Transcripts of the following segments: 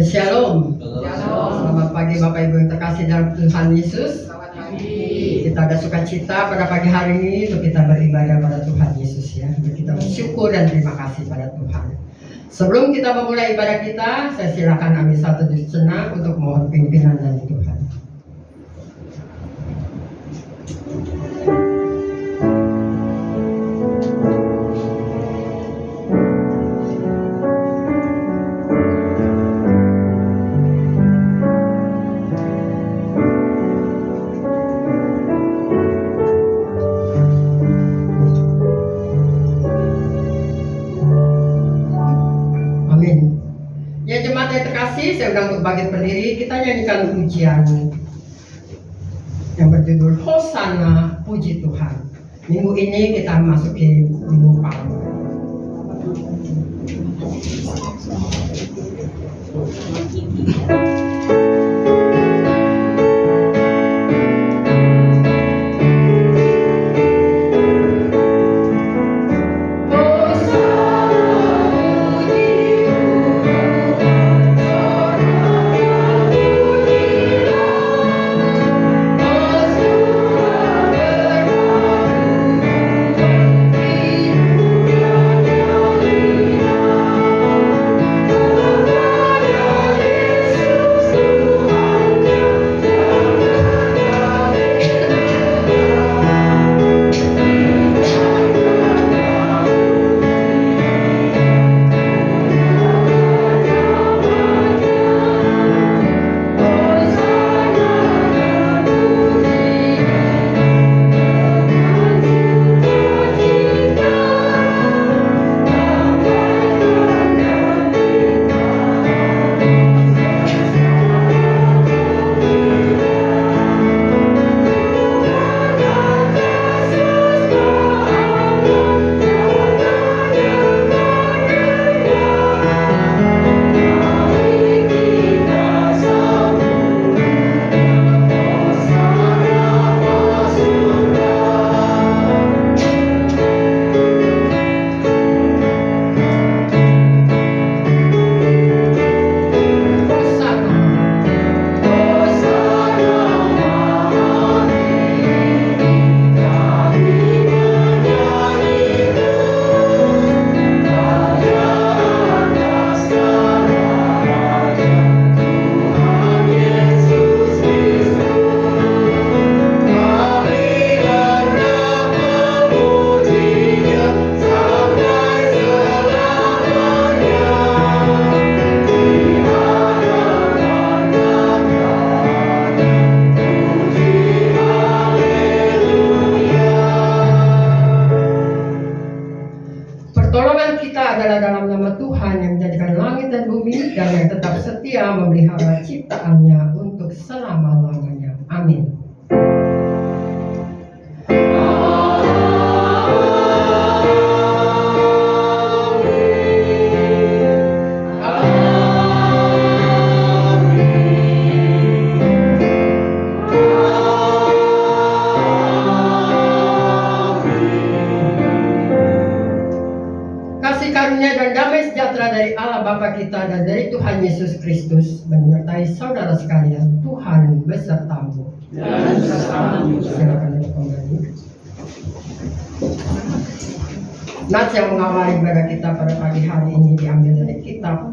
Shalom. Selamat pagi Bapak Ibu yang terkasih dalam Tuhan Yesus. Kita ada sukacita pada pagi hari ini untuk kita beribadah pada Tuhan Yesus ya. Untuk kita bersyukur dan terima kasih pada Tuhan. Sebelum kita memulai ibadah kita, saya silakan ambil satu sejenak untuk mohon pimpinan dari Tuhan. Saya undang untuk bangkit berdiri, kita nyanyikan pujian yang berjudul Hosana Puji Tuhan. Minggu ini kita masuki Minggu Palma. Memelihara ciptaannya untuk selama-lamanya. Amin. Dari Allah Bapa kita dan dari Tuhan Yesus Kristus menyertai saudara sekalian. Tuhan besertamu. Silakan kembali. Nats yang mengawali ibadah kita pada pagi hari ini diambil dari kitab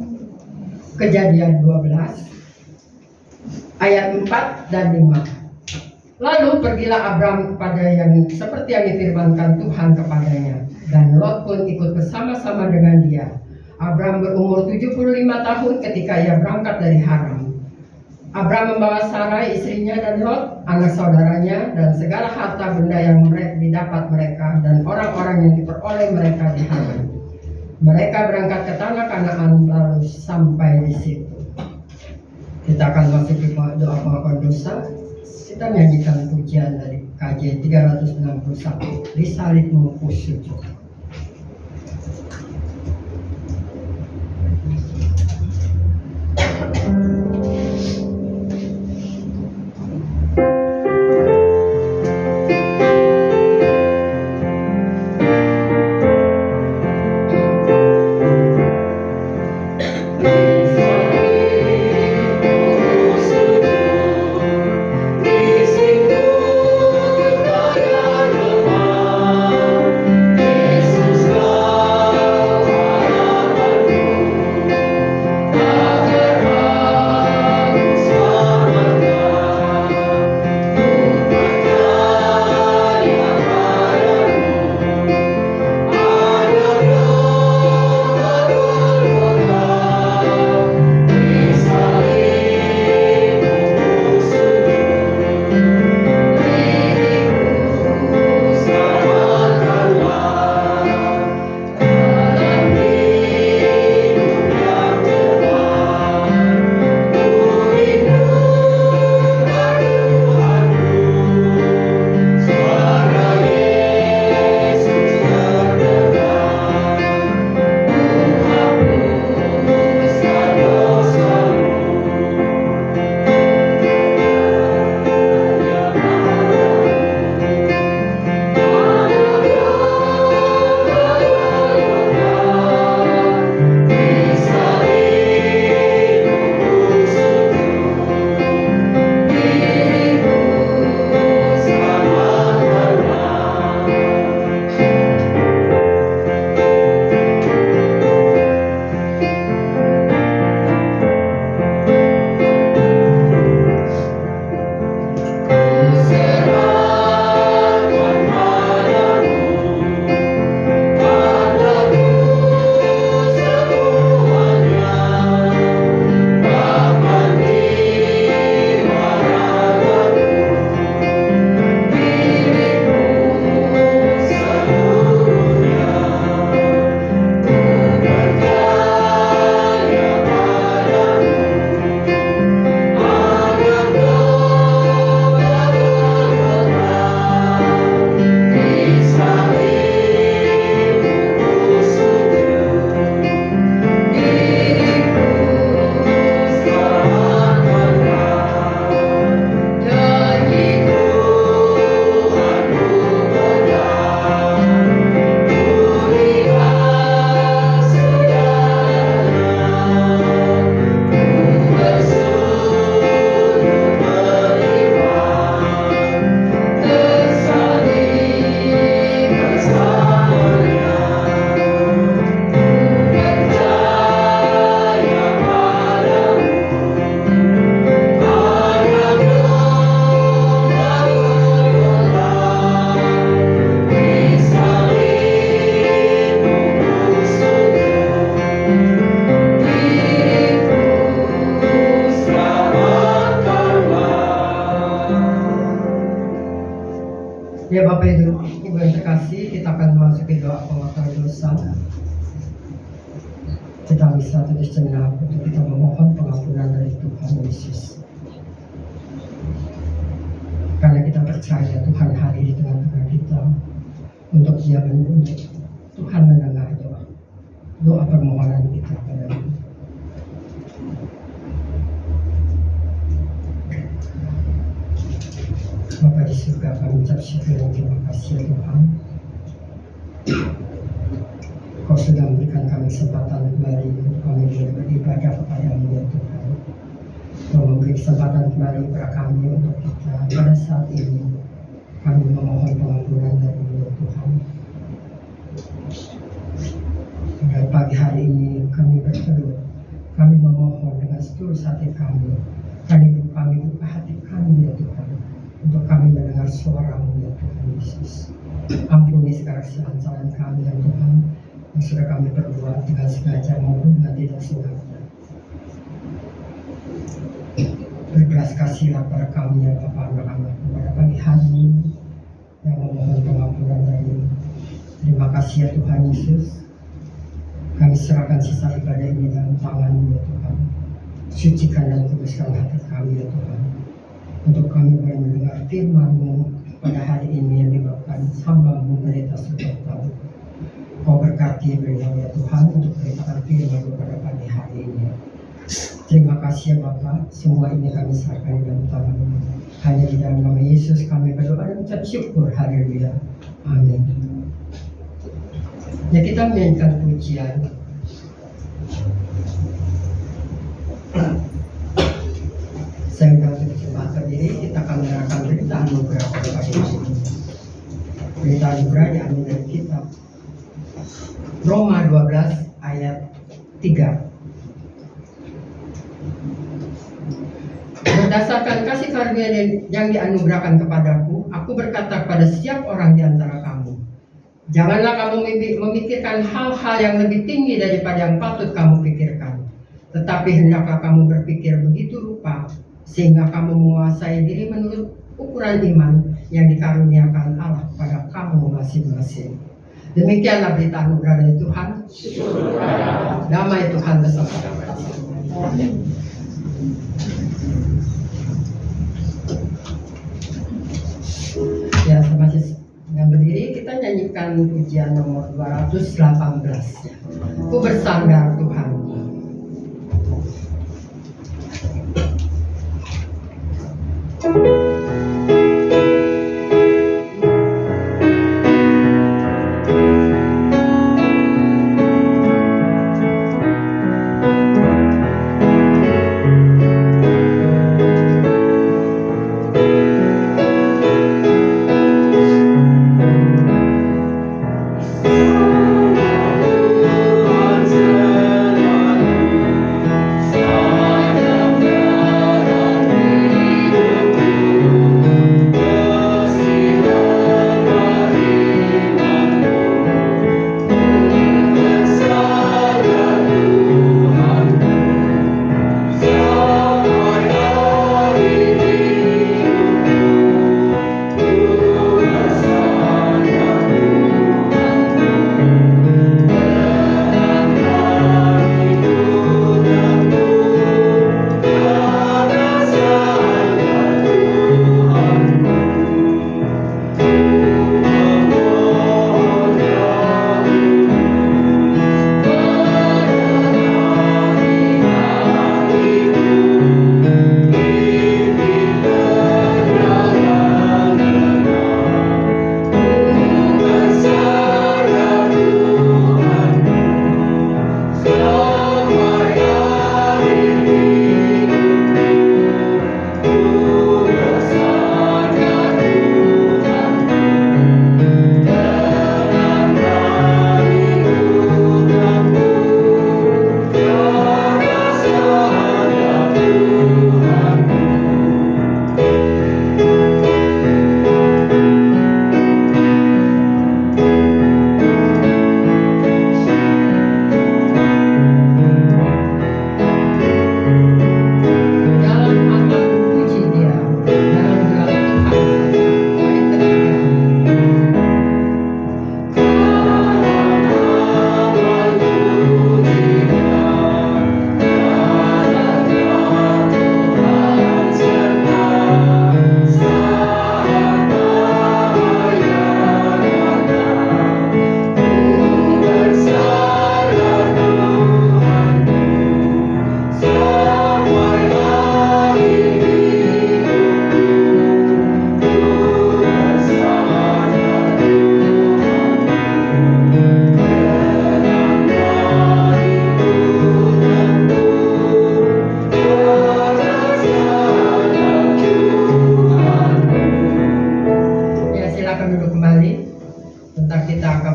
Kejadian 12 ayat 4 dan 5. Lalu pergilah Abram kepada yang seperti yang difirmankan Tuhan kepadanya, dan Lot pun ikut bersama-sama dengan dia. Abram berumur 75 tahun ketika ia berangkat dari Haran. Abram membawa Sarai istrinya dan Lot, anak saudaranya, dan segala harta benda yang didapat mereka dan orang-orang yang diperoleh mereka di Haran. Mereka berangkat ke tanah Kanaan lalu sampai di situ. Kita akan masuk di doa pengakuan dosa. Kita nyanyikan pujian dari KJ 361, di salibmu ku sujud. Ya Bapak Ibu yang terkasih, kita akan memasuki doa pengakuan dosa. Kita bisa tulis sejenak untuk kita memohon pengampunan dari Tuhan Yesus. Karena kita percaya Tuhan hadir di tengah-tengah kita untuk Dia mendengar. Tuhan mendengar doa permohonan kita pada Dia. Bapa di surga, kami ucap syukur dan terima kasih Tuhan. Kau sudah memberikan kami kesempatan kembali untuk kami boleh beribadah kepada-Mu ya Tuhan. Kau memberi kesempatan kembali kepada kami untuk kita pada saat ini. Kami memohon pengampunan dari-Mu ya Tuhan. Dan pagi hari ini kami berteduh, kami memohon dengan seluruh hati kami. Kami buka hati kami ya Tuhan, untuk kami mendengar suara-Mu ya Tuhan Yesus. Ampuni segala kesalahan kami ya Tuhan, yang sudah kami perbuat dengan sengaja maupun dengan tidak sengaja. Berbelas kasihlah pada kami ya Bapa anak-anak pada pagi hari ini yang memohon pengampunan dari-Mu. Terima kasih ya Tuhan Yesus. Kami serahkan sisa ibadah ini dalam tangan-Mu ya Tuhan. Sucikan dan kuduskan hati kami ya Tuhan, untuk kami boleh mendengar firman-Mu pada hari ini yang menyebabkan hamba-Mu menderita sudah tahu. Kau berkati beliau ya Tuhan untuk beritakan firman-Mu pada pagi hari ini. Terima kasih ya Bapa, semua ini kami serahkan di dalam tangan-Mu. Hanya di dalam nama Yesus kami berdoa dan ucap syukur. Haleluya. Amin. Ya, kita menyanyikan pujian. Saya sudah berjemaah berdiri, kita akan mendengarkan berita anugerah pada pagi ini. Berita anugerah diambil dari kitab Roma 12 ayat 3. Berdasarkan kasih karunia yang dianugerahkan kepadaku, aku berkata kepada setiap orang di antara kamu, janganlah kamu memikirkan hal-hal yang lebih tinggi daripada yang patut kamu pikirkan, tetapi hendaklah kamu berpikir begitu rupa sehingga kamu menguasai diri menurut ukuran iman yang dikaruniakan Allah pada kamu masing-masing. Demikianlah berita anugerah dari Tuhan. Damai Tuhan bersama kita. Ya, masih dengan berdiri kita nyanyikan pujian nomor 218. Ku bersandar Tuhan.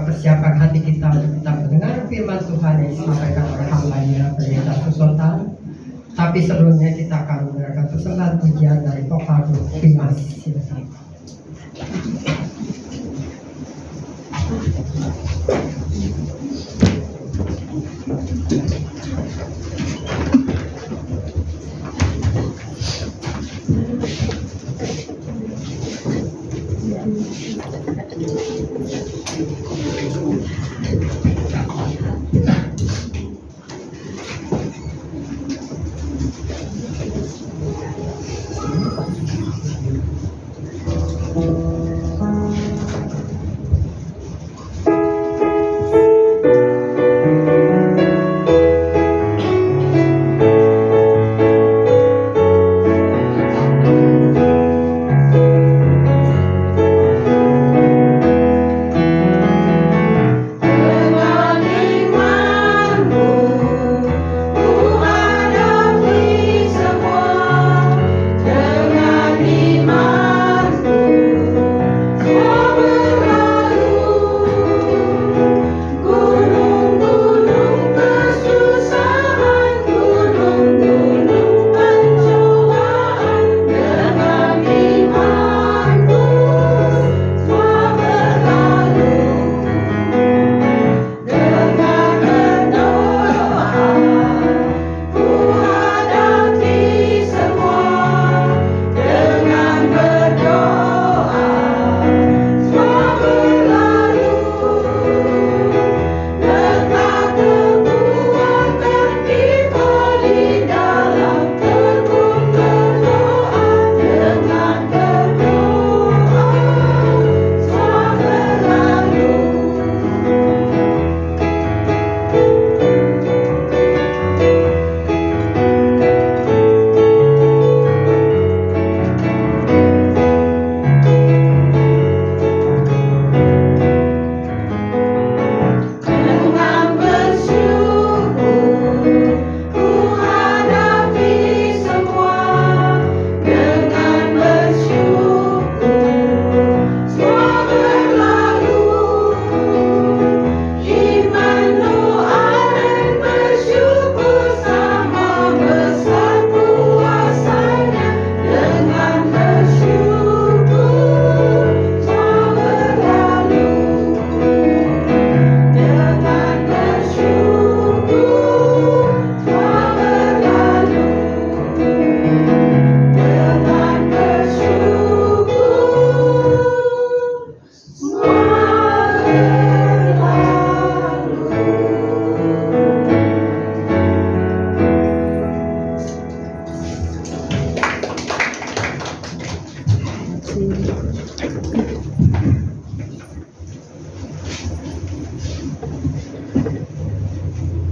persiapkan hati kita untuk kita mendengar firman Tuhan yang disampaikan oleh hamba-Nya Pendeta Sultan. Tapi sebelumnya kita akan mendengarkan persembahan pujian dari vokal grup Dimas. Silakan.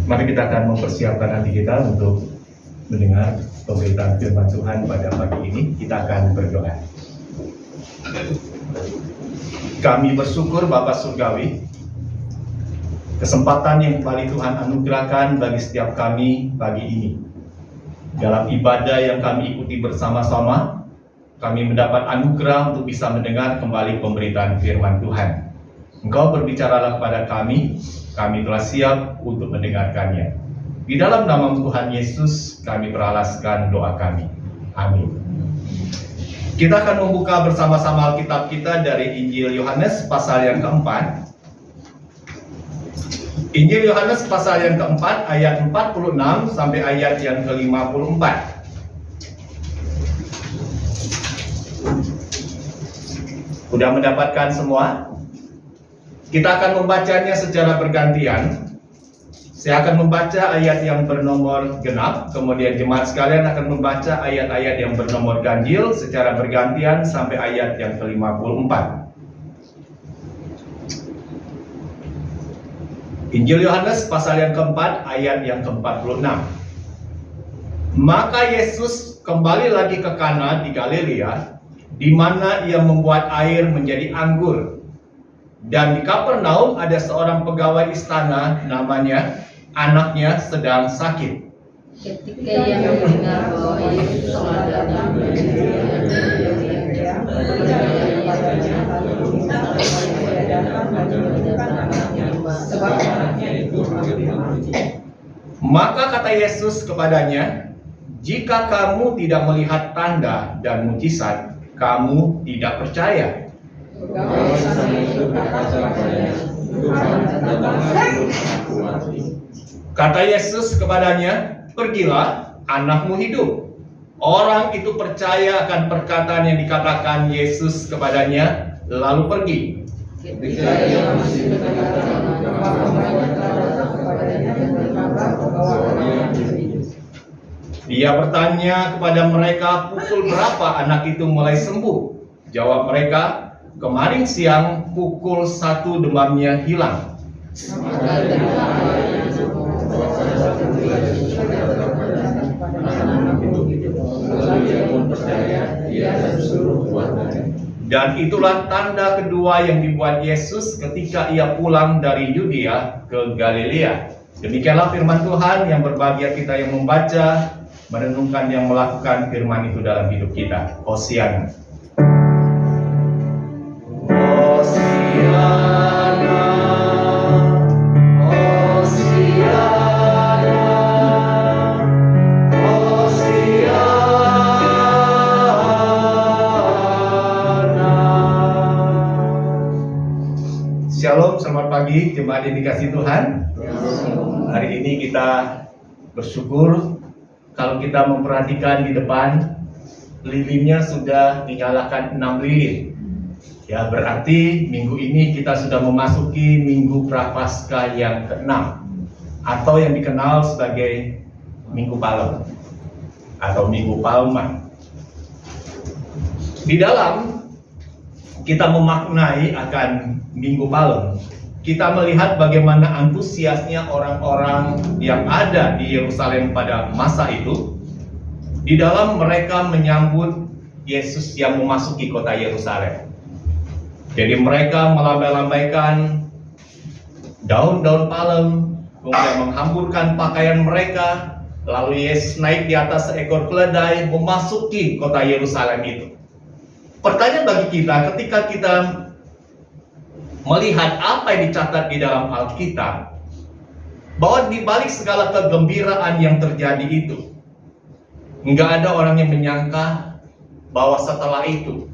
Mari kita akan mempersiapkan hati kita untuk mendengar pemberitaan firman Tuhan pada pagi ini. Kita akan berdoa. Kami bersyukur Bapa Surgawi, kesempatan yang kembali Tuhan anugerahkan bagi setiap kami pagi ini. Dalam ibadah yang kami ikuti bersama-sama, kami mendapat anugerah untuk bisa mendengar kembali pemberitaan firman Tuhan. Engkau berbicaralah kepada kami telah siap untuk mendengarkannya. Di dalam nama Tuhan Yesus, kami beralaskan doa kami. Amin. Kita akan membuka bersama-sama Alkitab kita dari Injil Yohanes pasal yang keempat. Injil Yohanes pasal yang keempat, ayat 46 sampai ayat yang ke-54. Sudah mendapatkan semua? Kita akan membacanya secara bergantian. Saya akan membaca ayat yang bernomor genap, kemudian jemaat sekalian akan membaca ayat-ayat yang bernomor ganjil secara bergantian sampai ayat yang ke-54. Injil Yohanes pasal yang keempat, ayat yang ke-46. Maka Yesus kembali lagi ke Kana di Galilea, di mana ia membuat air menjadi anggur. Dan di Kapernaum ada seorang pegawai istana, namanya anaknya sedang sakit. Ketika ia mendengar bahwa Yesus telah datang dari Galilea, Maka kata Yesus kepadanya, jika kamu tidak melihat tanda dan mujizat, kamu tidak percaya. Kata Yesus kepadanya, pergilah, anakmu hidup. Orang itu percaya akan perkataan yang dikatakan Yesus kepadanya, lalu pergi. Ketika ia masih berkata, Dia bertanya kepada mereka, pukul berapa anak itu mulai sembuh? Jawab mereka, kemarin siang pukul 1 demamnya hilang. Dan itulah tanda kedua yang dibuat Yesus ketika ia pulang dari Yudea ke Galilea. Demikianlah firman Tuhan. Yang berbahagia kita yang membaca, merenungkan, yang melakukan firman itu dalam hidup kita. Hosiana. Hosiana, Hosiana, Hosiana. Shalom, selamat pagi jemaat yang dikasihi Tuhan. Hari ini kita bersyukur kalau kita memperhatikan di depan, lilinnya sudah dinyalakan 6 lilin. Ya, berarti minggu ini kita sudah memasuki minggu Prapaskah yang ke-6, atau yang dikenal sebagai Minggu Palem atau Minggu Palma. Di dalam kita memaknai akan Minggu Palem, kita melihat bagaimana antusiasnya orang-orang yang ada di Yerusalem pada masa itu di dalam mereka menyambut Yesus yang memasuki kota Yerusalem. Jadi mereka melambai-lambaikan daun-daun palem, kemudian menghamburkan pakaian mereka, lalu Yesus naik di atas seekor keledai memasuki kota Yerusalem itu. Pertanyaan bagi kita, ketika kita melihat apa yang dicatat di dalam Alkitab, bahwa di balik segala kegembiraan yang terjadi itu, nggak ada orang yang menyangka bahwa setelah itu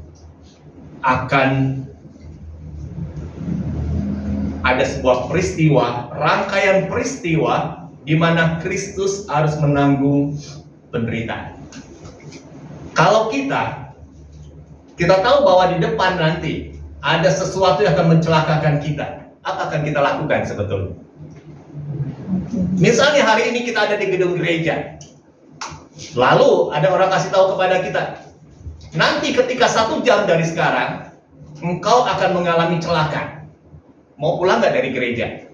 akan ada sebuah peristiwa, rangkaian peristiwa di mana Kristus harus menanggung penderitaan. Kalau kita tahu bahwa di depan nanti ada sesuatu yang akan mencelakakan kita, apa akan kita lakukan sebetulnya? Misalnya hari ini kita ada di gedung gereja, lalu ada orang kasih tahu kepada kita, nanti ketika 1 jam dari sekarang, engkau akan mengalami celaka. Mau pulang nggak dari gereja?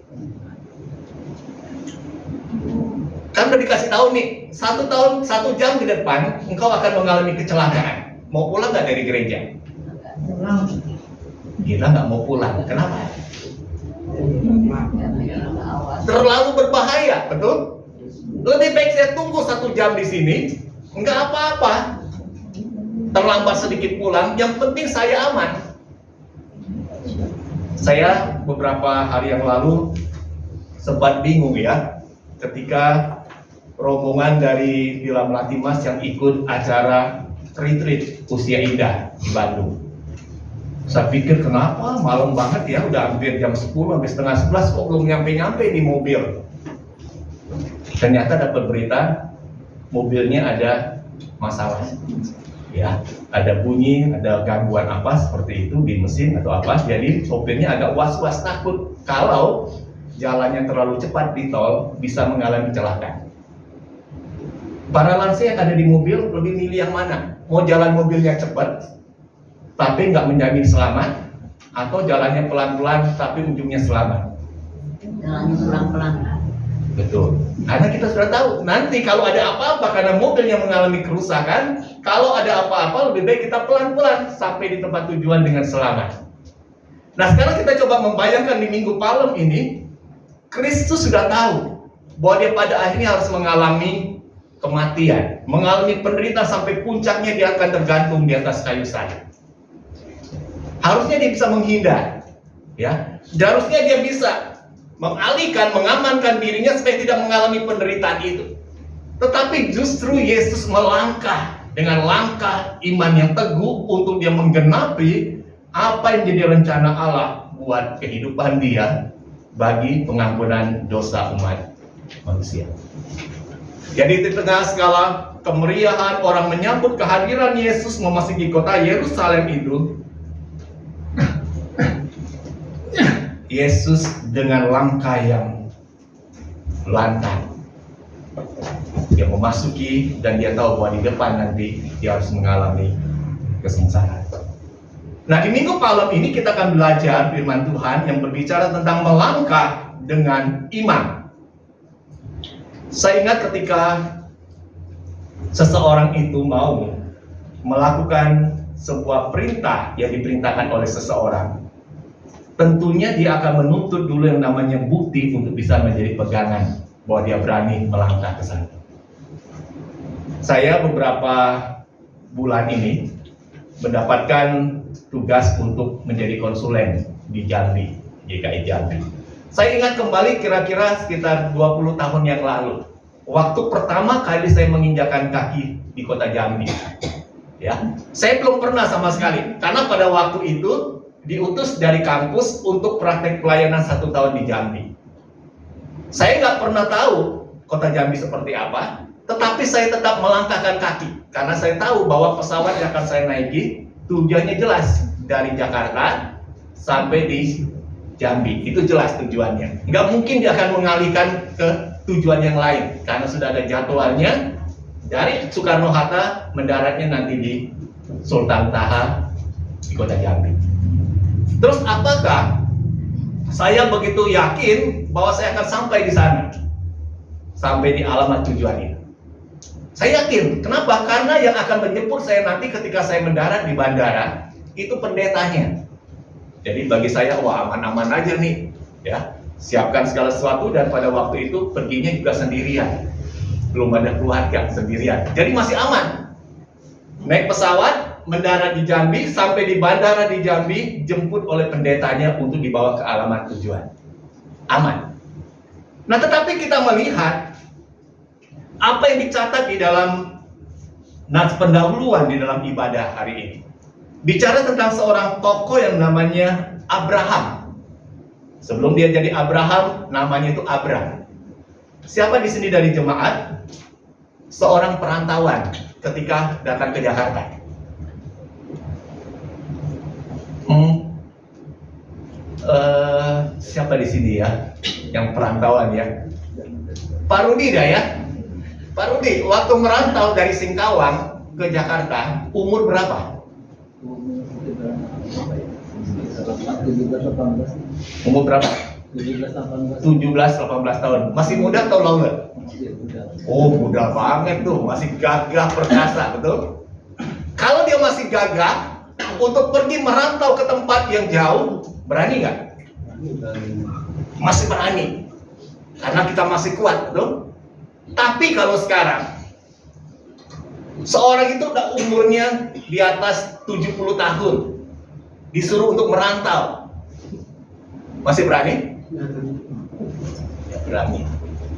Kan udah dikasih tahu nih, 1 jam ke depan, engkau akan mengalami kecelakaan. Mau pulang nggak dari gereja? Kita nggak mau pulang. Kenapa? Terlalu berbahaya, betul? Lebih baik saya tunggu 1 jam di sini, nggak apa-apa. Terlambat sedikit pulang, yang penting saya aman. Saya beberapa hari yang lalu sempat bingung ya, ketika rombongan dari Villa Melati-Mas yang ikut acara retreat Usia Indah di Bandung. Saya pikir kenapa malam banget ya, udah hampir jam 10 sampai setengah 11 kok belum nyampe-nyampe di mobil. Ternyata dapat berita mobilnya ada masalah. Ya, ada bunyi, ada gangguan apa seperti itu di mesin atau apa. Jadi sopirnya agak was-was, takut kalau jalannya terlalu cepat di tol bisa mengalami kecelakaan. Para lansia yang ada di mobil lebih milih yang mana? Mau jalan mobilnya cepat tapi nggak menjamin selamat, atau jalannya pelan-pelan tapi ujungnya selamat? Jalannya pelan-pelan. Betul. Karena kita sudah tahu nanti kalau ada apa-apa karena mobilnya mengalami kerusakan, kalau ada apa-apa lebih baik kita pelan-pelan sampai di tempat tujuan dengan selamat. Nah, sekarang kita coba membayangkan di Minggu Palem ini, Kristus sudah tahu bahwa dia pada akhirnya harus mengalami kematian, mengalami penderitaan sampai puncaknya dia akan tergantung di atas kayu salib. Harusnya dia bisa menghindar, ya. Harusnya dia bisa mengalihkan, mengamankan dirinya supaya tidak mengalami penderitaan itu. Tetapi justru Yesus melangkah dengan langkah iman yang teguh untuk dia menggenapi apa yang jadi rencana Allah buat kehidupan dia bagi pengampunan dosa umat manusia. Jadi di tengah segala kemeriahan orang menyambut kehadiran Yesus memasuki kota Yerusalem itu, Yesus dengan langkah yang lantang, dia memasuki dan dia tahu bahwa di depan nanti dia harus mengalami kesengsaraan. Nah, di minggu malam ini kita akan belajar firman Tuhan yang berbicara tentang melangkah dengan iman. Saya ingat ketika seseorang itu mau melakukan sebuah perintah yang diperintahkan oleh seseorang, tentunya dia akan menuntut dulu yang namanya bukti untuk bisa menjadi pegangan bahwa dia berani melangkah ke sana. Saya beberapa bulan ini mendapatkan tugas untuk menjadi konsulen di Jambi, GKI Jambi. Saya ingat kembali kira-kira sekitar 20 tahun yang lalu, waktu pertama kali saya menginjakan kaki di kota Jambi. Ya, saya belum pernah sama sekali, karena pada waktu itu diutus dari kampus untuk praktek pelayanan 1 tahun di Jambi. Saya nggak pernah tahu kota Jambi seperti apa, tetapi saya tetap melangkahkan kaki, karena saya tahu bahwa pesawat yang akan saya naiki tujuannya jelas, dari Jakarta sampai di Jambi, itu jelas tujuannya. Nggak mungkin dia akan mengalihkan ke tujuan yang lain, karena sudah ada jadwalnya. Dari Soekarno-Hatta mendaratnya nanti di Sultan Taha di kota Jambi. Terus apakah saya begitu yakin bahwa saya akan sampai di sana, sampai di alamat tujuan itu? Saya yakin. Kenapa? Karena yang akan menjemput saya nanti ketika saya mendarat di bandara itu pendetanya. Jadi bagi saya, wah, aman-aman aja nih, ya, siapkan segala sesuatu. Dan pada waktu itu perginya juga sendirian, belum ada keluarga, sendirian, jadi masih aman. Naik pesawat, mendarat di Jambi, sampai di bandara di Jambi, jemput oleh pendetanya untuk dibawa ke alamat tujuan, aman. Nah, tetapi kita melihat apa yang dicatat di dalam nats pendahuluan di dalam ibadah hari ini. Bicara tentang seorang tokoh yang namanya Abraham. Sebelum dia jadi Abraham, namanya itu Abram. Siapa di sini dari jemaat? Seorang perantauan ketika datang ke Jakarta. Siapa di sini ya yang perantauan ya? Pak Rudi dah ya? Pak Rudi, waktu merantau dari Singkawang ke Jakarta, umur berapa? Umur berapa? 17-18 tahun. Masih muda atau longer? Oh, muda banget tuh, masih gagah perkasa, betul? Kalau dia masih gagah untuk pergi merantau ke tempat yang jauh, berani nggak? Masih berani, karena kita masih kuat, betul? Tapi kalau sekarang seorang itu udah umurnya di atas 70 tahun, disuruh untuk merantau, masih berani? Ya, berani.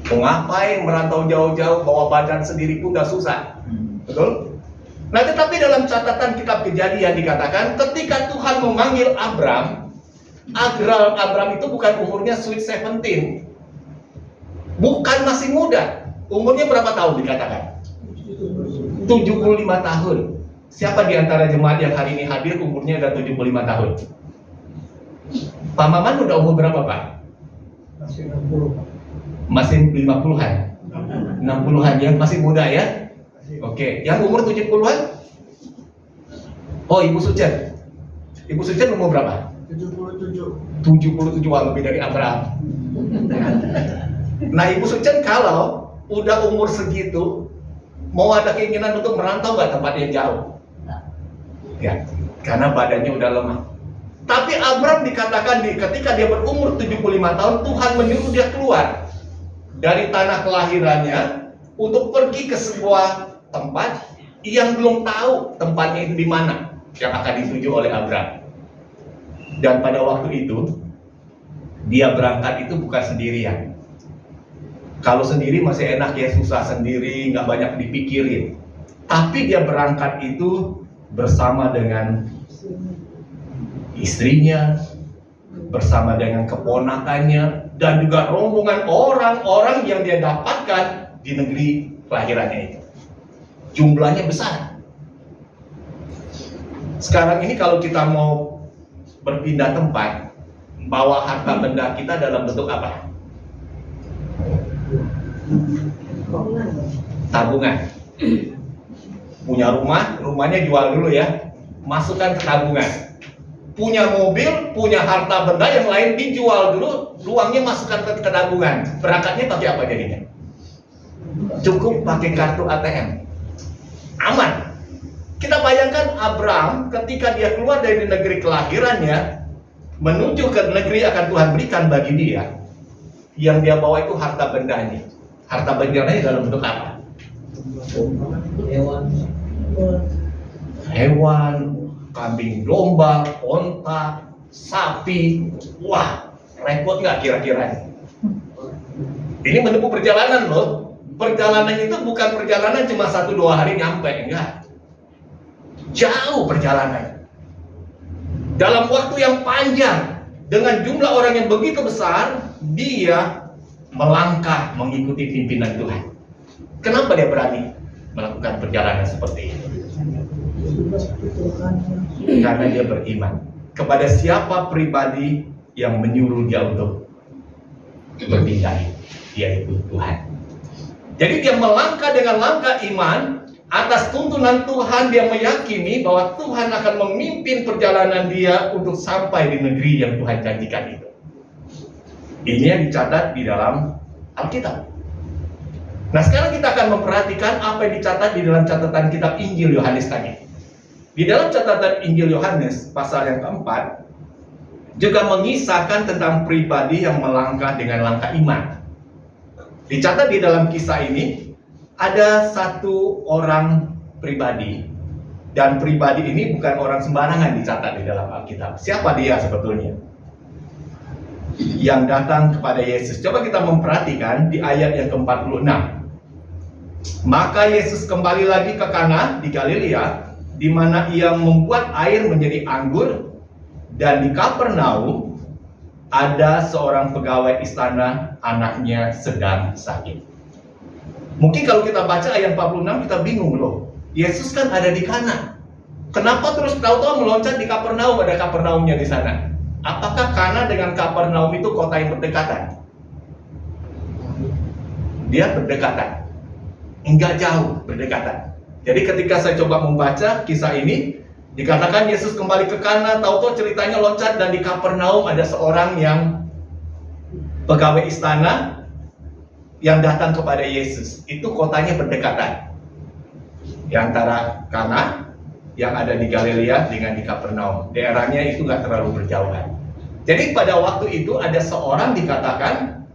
Mau ngapain merantau jauh-jauh, bawa badan sendiri pun udah susah, betul? Nah, tetapi dalam catatan kitab Kejadian dikatakan ketika Tuhan memanggil Abram itu bukan umurnya sweet 17, bukan masih muda. Umurnya berapa tahun dikatakan? 75 tahun. Siapa di antara jemaat yang hari ini hadir umurnya udah 75 tahun? Pak Maman udah umur berapa, Pak? Masih 60, Pak. Masih 50-an? 60-an, yang masih muda ya? Oke, yang umur 70-an? Oh, Ibu Sucen. Ibu Sucen umur berapa? 77. 77, wah, lebih dari Abraham. Nah, Ibu Sucen kalau udah umur segitu, mau ada keinginan untuk merantau nggak tempat yang jauh? Ya, karena badannya udah lemah. Tapi Abram dikatakan ketika dia berumur 75 tahun, Tuhan menyuruh dia keluar dari tanah kelahirannya untuk pergi ke sebuah tempat yang belum tahu tempatnya itu di mana yang akan dituju oleh Abram. Dan pada waktu itu Dia berangkat itu bukan sendirian. Kalau sendiri masih enak ya, susah sendiri, nggak banyak dipikirin. Tapi dia berangkat itu bersama dengan istrinya, bersama dengan keponakannya, dan juga rombongan orang-orang yang dia dapatkan di negeri kelahirannya itu. Jumlahnya besar. Sekarang ini kalau kita mau berpindah tempat, bawa harta benda kita dalam bentuk apa? Tabungan. Punya rumah, rumahnya jual dulu ya, masukkan ke tabungan. Punya mobil, punya harta benda yang lain dijual dulu, uangnya masukkan ke tabungan. Berangkatnya pakai apa jadinya? Cukup pakai kartu ATM. Aman. Kita bayangkan Abraham ketika dia keluar dari negeri kelahirannya menuju ke negeri akan Tuhan berikan bagi dia. Yang dia bawa itu harta bendanya. Harta bendanya dalam bentuk apa? Hewan, kambing domba, onta, sapi. Wah, repot nggak kira-kira? Ini menempuh perjalanan loh. Perjalanan itu bukan perjalanan cuma 1-2 hari nyampe, enggak. Jauh perjalanan. Dalam waktu yang panjang, dengan jumlah orang yang begitu besar, dia melangkah mengikuti pimpinan Tuhan. Kenapa dia berani melakukan perjalanan seperti itu? Karena dia beriman kepada siapa pribadi yang menyuruh dia untuk berpindah, yaitu Tuhan. Jadi dia melangkah dengan langkah iman atas tuntunan Tuhan. Dia meyakini bahwa Tuhan akan memimpin perjalanan dia untuk sampai di negeri yang Tuhan janjikan itu. Ini yang dicatat di dalam Alkitab. Nah, sekarang kita akan memperhatikan apa yang dicatat di dalam catatan kitab Injil Yohanes tadi. Di dalam catatan Injil Yohanes pasal yang keempat juga mengisahkan tentang pribadi yang melangkah dengan langkah iman. Dicatat di dalam kisah ini ada satu orang pribadi, dan pribadi ini bukan orang sembarangan dicatat di dalam Alkitab. Siapa dia sebetulnya? Yang datang kepada Yesus. Coba kita memperhatikan di ayat yang ke-46. Maka Yesus kembali lagi ke Kana di Galilea, di mana ia membuat air menjadi anggur, dan di Kapernaum ada seorang pegawai istana, anaknya sedang sakit. Mungkin kalau kita baca ayat 46 kita bingung loh. Yesus kan ada di Kana. Kenapa terus tahu-tahu meloncat di Kapernaum? Ada Kapernaumnya di sana. Apakah Kana dengan Kapernaum itu kota yang berdekatan? Dia berdekatan. Enggak jauh berdekatan. Jadi ketika saya coba membaca kisah ini, dikatakan Yesus kembali ke Kana, tahu-tahu ceritanya loncat, dan di Kapernaum ada seorang yang pegawai istana yang datang kepada Yesus. Itu kotanya berdekatan. Di antara Kana yang ada di Galilea dengan di Kapernaum. Daerahnya itu nggak terlalu berjauhan. Jadi pada waktu itu ada seorang dikatakan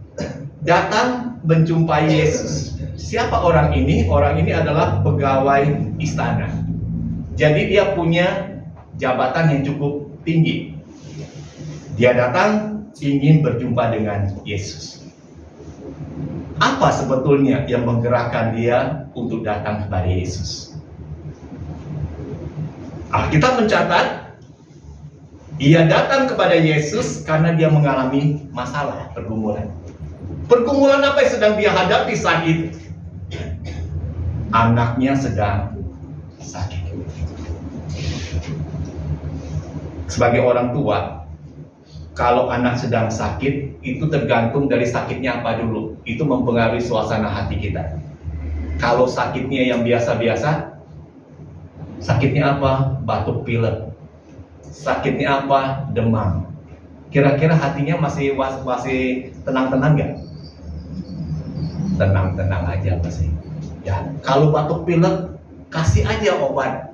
datang menjumpai Yesus. Siapa orang ini? Orang ini adalah pegawai istana. Jadi dia punya jabatan yang cukup tinggi. Dia datang ingin berjumpa dengan Yesus. Apa sebetulnya yang menggerakkan dia untuk datang kepada Yesus? Alkitab mencatat, ia datang kepada Yesus karena dia mengalami masalah, pergumulan. Pergumulan apa yang sedang dia hadapi saat itu? Anaknya sedang sakit. Sebagai orang tua, kalau anak sedang sakit, itu tergantung dari sakitnya apa dulu. Itu mempengaruhi suasana hati kita. Kalau sakitnya yang biasa-biasa, sakitnya apa? Batuk pilek. Sakitnya apa? Demam. Kira-kira hatinya masih tenang-tenang nggak? Tenang-tenang aja pasti. Ya, kalau batuk pilek, kasih aja obat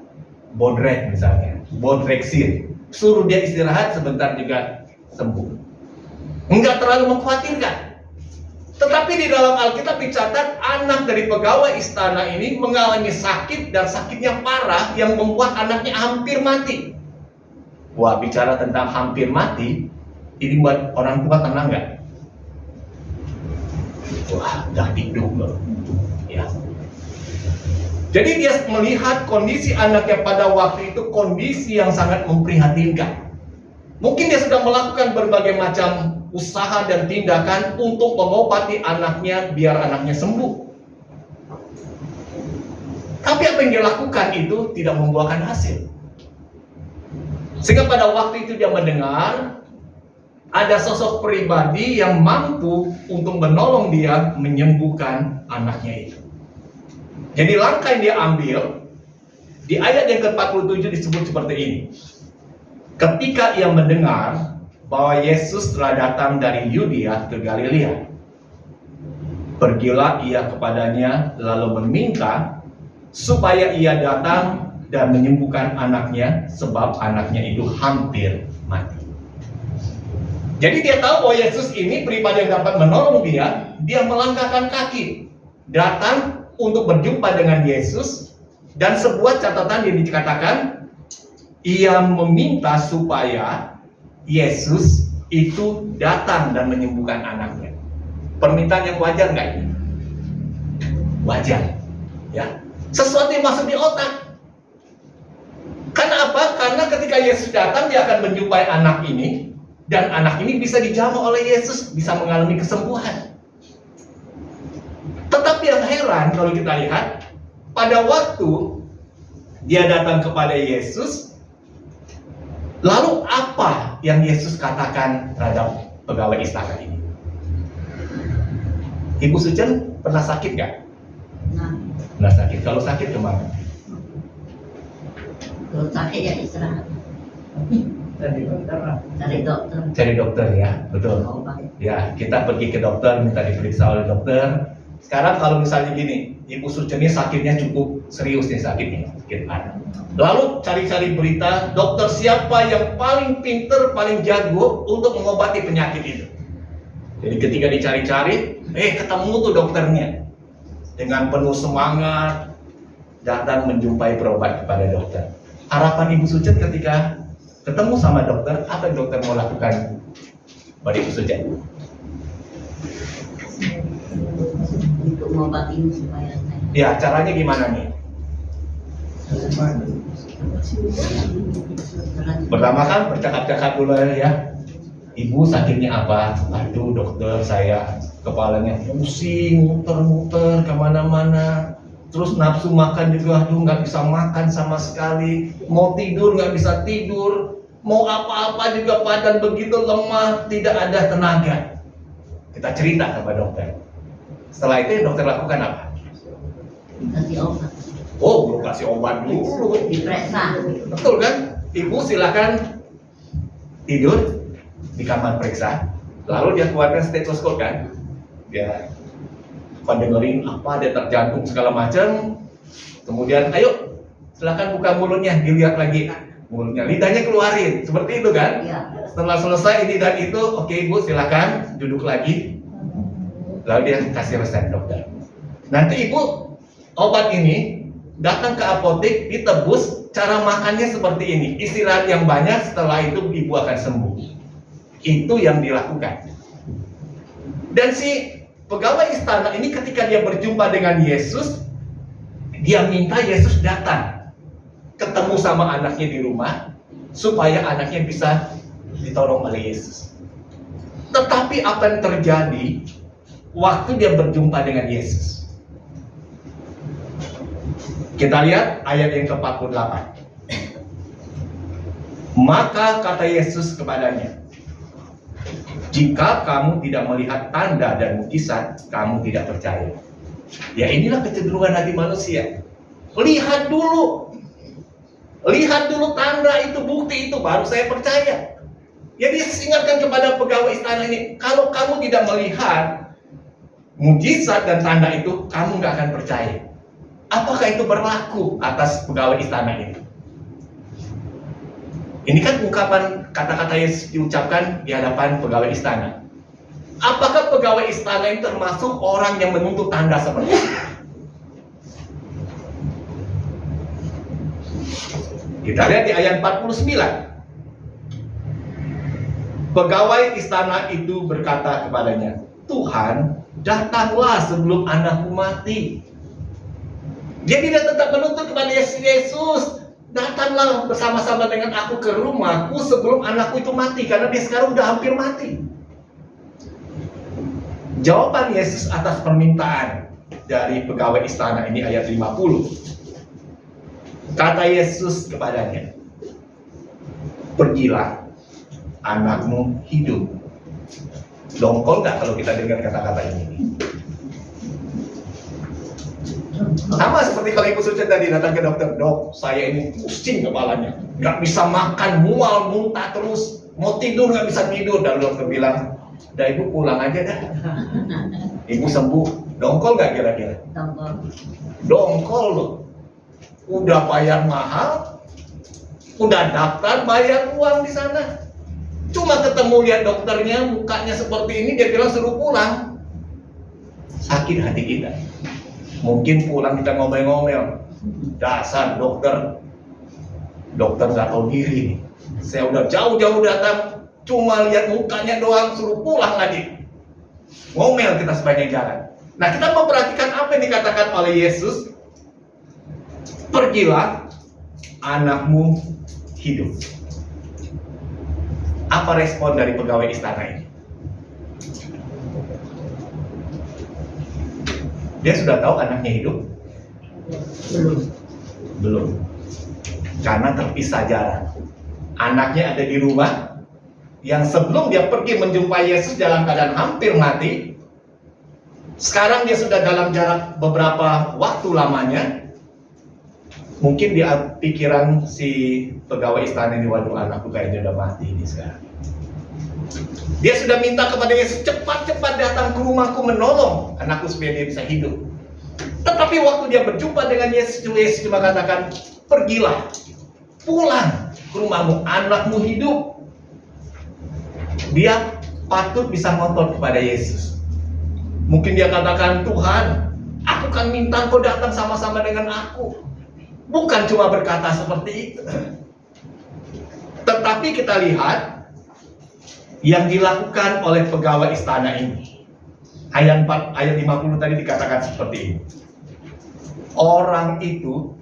Bodrek misalnya, Bodrexin. Suruh dia istirahat sebentar juga sembuh. Enggak terlalu mengkhawatirkan. Tetapi di dalam Alkitab dicatat anak dari pegawai istana ini mengalami sakit, dan sakitnya parah yang membuat anaknya hampir mati. Wah, bicara tentang hampir mati, Ini buat orang tua tenang nggak? Wah, dah tidur loh. Ya. Jadi dia melihat kondisi anaknya pada waktu itu kondisi yang sangat memprihatinkan. Mungkin dia sudah melakukan berbagai macam usaha dan tindakan untuk mengobati anaknya biar anaknya sembuh. Tapi apa yang dia lakukan itu tidak membuahkan hasil. Sehingga pada waktu itu dia mendengar ada sosok pribadi yang mampu untuk menolong dia menyembuhkan anaknya itu. Jadi langkah yang dia ambil di ayat yang ke-47 disebut seperti ini. Ketika ia mendengar bahwa Yesus telah datang dari Yudea ke Galilea, pergilah ia kepadanya lalu meminta supaya ia datang dan menyembuhkan anaknya, sebab anaknya itu hampir mati. Jadi dia tahu bahwa Yesus ini pribadi yang dapat menolong dia. Dia melangkahkan kaki datang untuk berjumpa dengan Yesus, dan sebuah catatan yang dikatakan ia meminta supaya Yesus itu datang dan menyembuhkan anaknya. Permintaan yang wajar nggak ini? Wajar, ya. Sesuatu yang masuk di otak. Karena apa? Karena ketika Yesus datang, dia akan menjumpai anak ini, dan anak ini bisa dijamah oleh Yesus, bisa mengalami kesembuhan. Tetapi yang heran kalau kita lihat, pada waktu dia datang kepada Yesus, lalu apa yang Yesus katakan terhadap pegawai istana ini? Ibu Sucen pernah sakit nggak? Pernah sakit. Kalau sakit kemana? Kalau sakit ya istirahat. Cari dokter. Cari dokter ya, betul. Ya, kita pergi ke dokter, minta diperiksa oleh dokter. Sekarang kalau misalnya gini, Ibu Sucen ini sakitnya cukup serius nih sakitnya, sakit anak. Lalu cari-cari berita, dokter siapa yang paling pinter, paling jago untuk mengobati penyakit itu. Jadi ketika dicari-cari, ketemu tuh dokternya. Dengan penuh semangat, datang menjumpai berobat kepada dokter. Harapan Ibu Sucen ketika ketemu sama dokter, apa yang dokter mau lakukan pada Ibu Sucen? Untuk mengobatin supaya Ya, caranya gimana nih? Pertama kan bercakap-cakap dulu ya. Ibu sakitnya apa? Aduh dokter, saya kepalanya pusing, muter-muter kemana-mana. Terus nafsu makan juga, aduh nggak bisa makan sama sekali. Mau tidur nggak bisa tidur. Mau apa-apa juga badan begitu lemah, tidak ada tenaga. Kita cerita kepada dokter. Setelah itu dokter lakukan apa? kasih obat. Oh, belum kasih obat dulu. Diperiksa. Betul kan? Ibu silakan tidur di kamar periksa. Lalu dia keluarkan stetoskop kan? Dia dengerin apa, detak jantung segala macam. Kemudian, ayo silakan buka mulutnya, dilihat lagi mulutnya, lidahnya keluarin, seperti itu kan? Iya. Setelah selesai ini dan itu, oke ibu silakan duduk lagi. Lalu dia kasih resep dokter. Nanti ibu obat ini datang ke apotek, ditebus, cara makannya seperti ini. Istirahat yang banyak, setelah itu ibu akan sembuh. Itu yang dilakukan. Dan si pegawai istana ini ketika dia berjumpa dengan Yesus, dia minta Yesus datang ketemu sama anaknya di rumah supaya anaknya bisa ditolong oleh Yesus. Tetapi apa yang terjadi waktu dia berjumpa dengan Yesus? Kita lihat ayat yang ke-48. Maka kata Yesus kepadanya, jika kamu tidak melihat tanda dan mukjizat, kamu tidak percaya. Ya inilah kecenderungan hati manusia. Lihat dulu tanda itu, bukti itu, baru saya percaya. Jadi ingatkan kepada pegawai istana ini, kalau kamu tidak melihat mukjizat dan tanda itu, kamu nggak akan percaya. Apakah itu berlaku atas pegawai istana ini? Ini kan ungkapan kata-kata yang diucapkan di hadapan pegawai istana. Apakah pegawai istana ini termasuk orang yang menuntut tanda seperti itu? Kita lihat di ayat 49. Pegawai istana itu berkata kepadanya, "Tuhan, datanglah sebelum anakku mati." Dia tidak tetap menuntut kepada Yesus, "Datanglah bersama-sama dengan aku ke rumahku sebelum anakku itu mati," karena dia sekarang udah hampir mati. Jawaban Yesus atas permintaan dari pegawai istana ini ayat 50. Kata Yesus kepadanya, "Pergilah, anakmu hidup." Dongkol nggak kalau kita dengar kata-kata ini? Sama seperti kalau Ibu Suci tadi datang ke dokter, "Dok, saya ini pusing kepalanya, nggak bisa makan, mual, muntah terus, mau tidur nggak bisa tidur." Dan dokter bilang, "Udah Ibu pulang aja dah, Ibu sembuh." Dongkol nggak kira-kira? Dongkol loh. Udah bayar mahal, udah daftar bayar uang di sana, cuma ketemu lihat dokternya mukanya seperti ini, dia bilang suruh pulang. Sakit hati kita. Mungkin pulang kita ngomel-ngomel, "Dasar dokter nggak tahu diri nih. Saya udah jauh-jauh datang, cuma lihat mukanya doang, suruh pulang lagi." Ngomel kita sepanjang jalan. Nah, kita memperhatikan apa yang dikatakan oleh Yesus. "Pergilah, anakmu hidup." Apa respon dari pegawai istana ini? Dia sudah tahu anaknya hidup? Belum. Karena terpisah jarak. Anaknya ada di rumah, yang sebelum dia pergi menjumpai Yesus dalam keadaan hampir mati. Sekarang dia sudah dalam jarak beberapa waktu lamanya. Mungkin di pikiran si pegawai istana ini, "Waduh, anakku kayaknya udah mati ini sekarang." Dia sudah minta kepada Yesus, "Cepat-cepat datang ke rumahku menolong anakku supaya dia bisa hidup." Tetapi waktu dia berjumpa dengan Yesus, Yesus cuma katakan, "Pergilah, pulang ke rumahmu, anakmu hidup." Dia patut bisa ngotot kepada Yesus. Mungkin dia katakan, "Tuhan, aku kan minta kau datang sama-sama dengan aku." Bukan cuma berkata seperti itu. Tetapi kita lihat yang dilakukan oleh pegawai istana ini. Ayat 50 tadi dikatakan seperti ini. Orang itu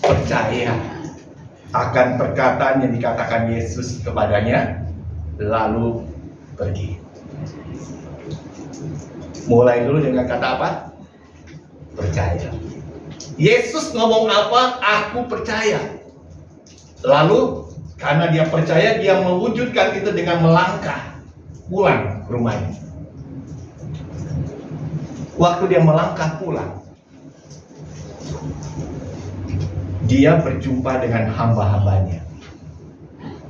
percaya akan perkataan yang dikatakan Yesus kepadanya, lalu pergi. Mulai dulu dengan kata apa? Percaya. Yesus ngomong apa? "Aku percaya." Lalu karena dia percaya, dia mewujudkan itu dengan melangkah pulang ke rumahnya. Waktu dia melangkah pulang, dia berjumpa dengan hamba-hambanya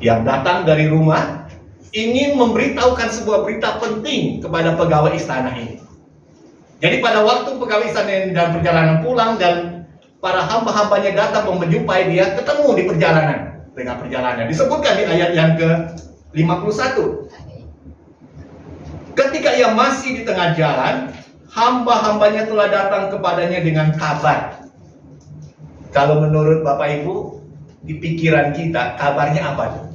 yang datang dari rumah, ingin memberitahukan sebuah berita penting kepada pegawai istana ini. Jadi pada waktu pegawai istana ini dalam perjalanan pulang dan para hamba-hambanya datang menjumpai dia, ketemu di tengah perjalanan. Disebutkan di ayat yang ke-51. Ketika ia masih di tengah jalan, hamba-hambanya telah datang kepadanya dengan kabar. Kalau menurut Bapak Ibu, di pikiran kita, kabarnya apa?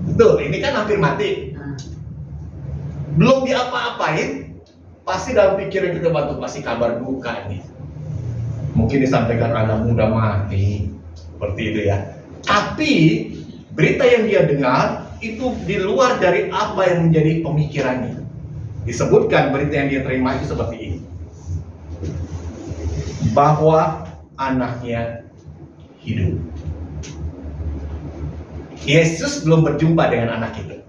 Betul, ini kan hampir mati. Belum diapa-apain, pasti dalam pikiran kita, "Batu, pasti kabar duka nih. Mungkin disampaikan anakmu udah mati." Seperti itu ya. Tapi berita yang dia dengar itu di luar dari apa yang menjadi pemikirannya. Disebutkan berita yang dia terima itu seperti ini, bahwa anaknya hidup. Yesus belum berjumpa dengan anak itu.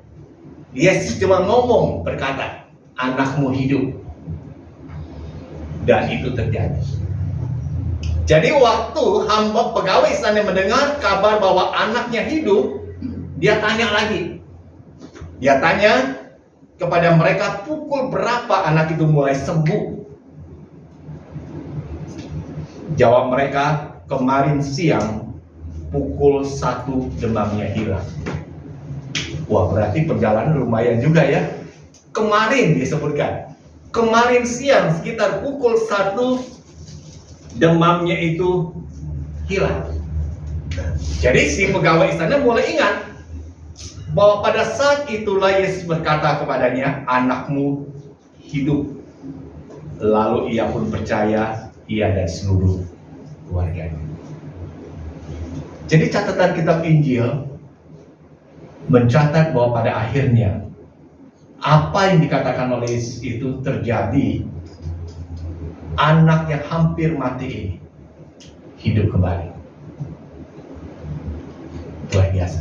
Yesus cuma ngomong, berkata, "Anakmu hidup." Dan itu terjadi. Jadi waktu hamba pegawai istana mendengar kabar bahwa anaknya hidup, dia tanya lagi. Dia tanya kepada mereka, pukul berapa anak itu mulai sembuh? Jawab mereka, "Kemarin siang pukul 1 demamnya hilang." Wah, berarti perjalanan lumayan juga ya. Kemarin disebutkan, kemarin siang sekitar pukul 1 demamnya itu hilang. Jadi si pegawai istana mulai ingat, Bahwa pada saat itulah Yesus berkata kepadanya, anakmu hidup. Lalu ia pun percaya, ia dan seluruh keluarganya. Jadi catatan kitab Injil mencatat bahwa pada akhirnya apa yang dikatakan oleh Yesus itu terjadi. Anak yang hampir mati ini hidup kembali. Luar biasa.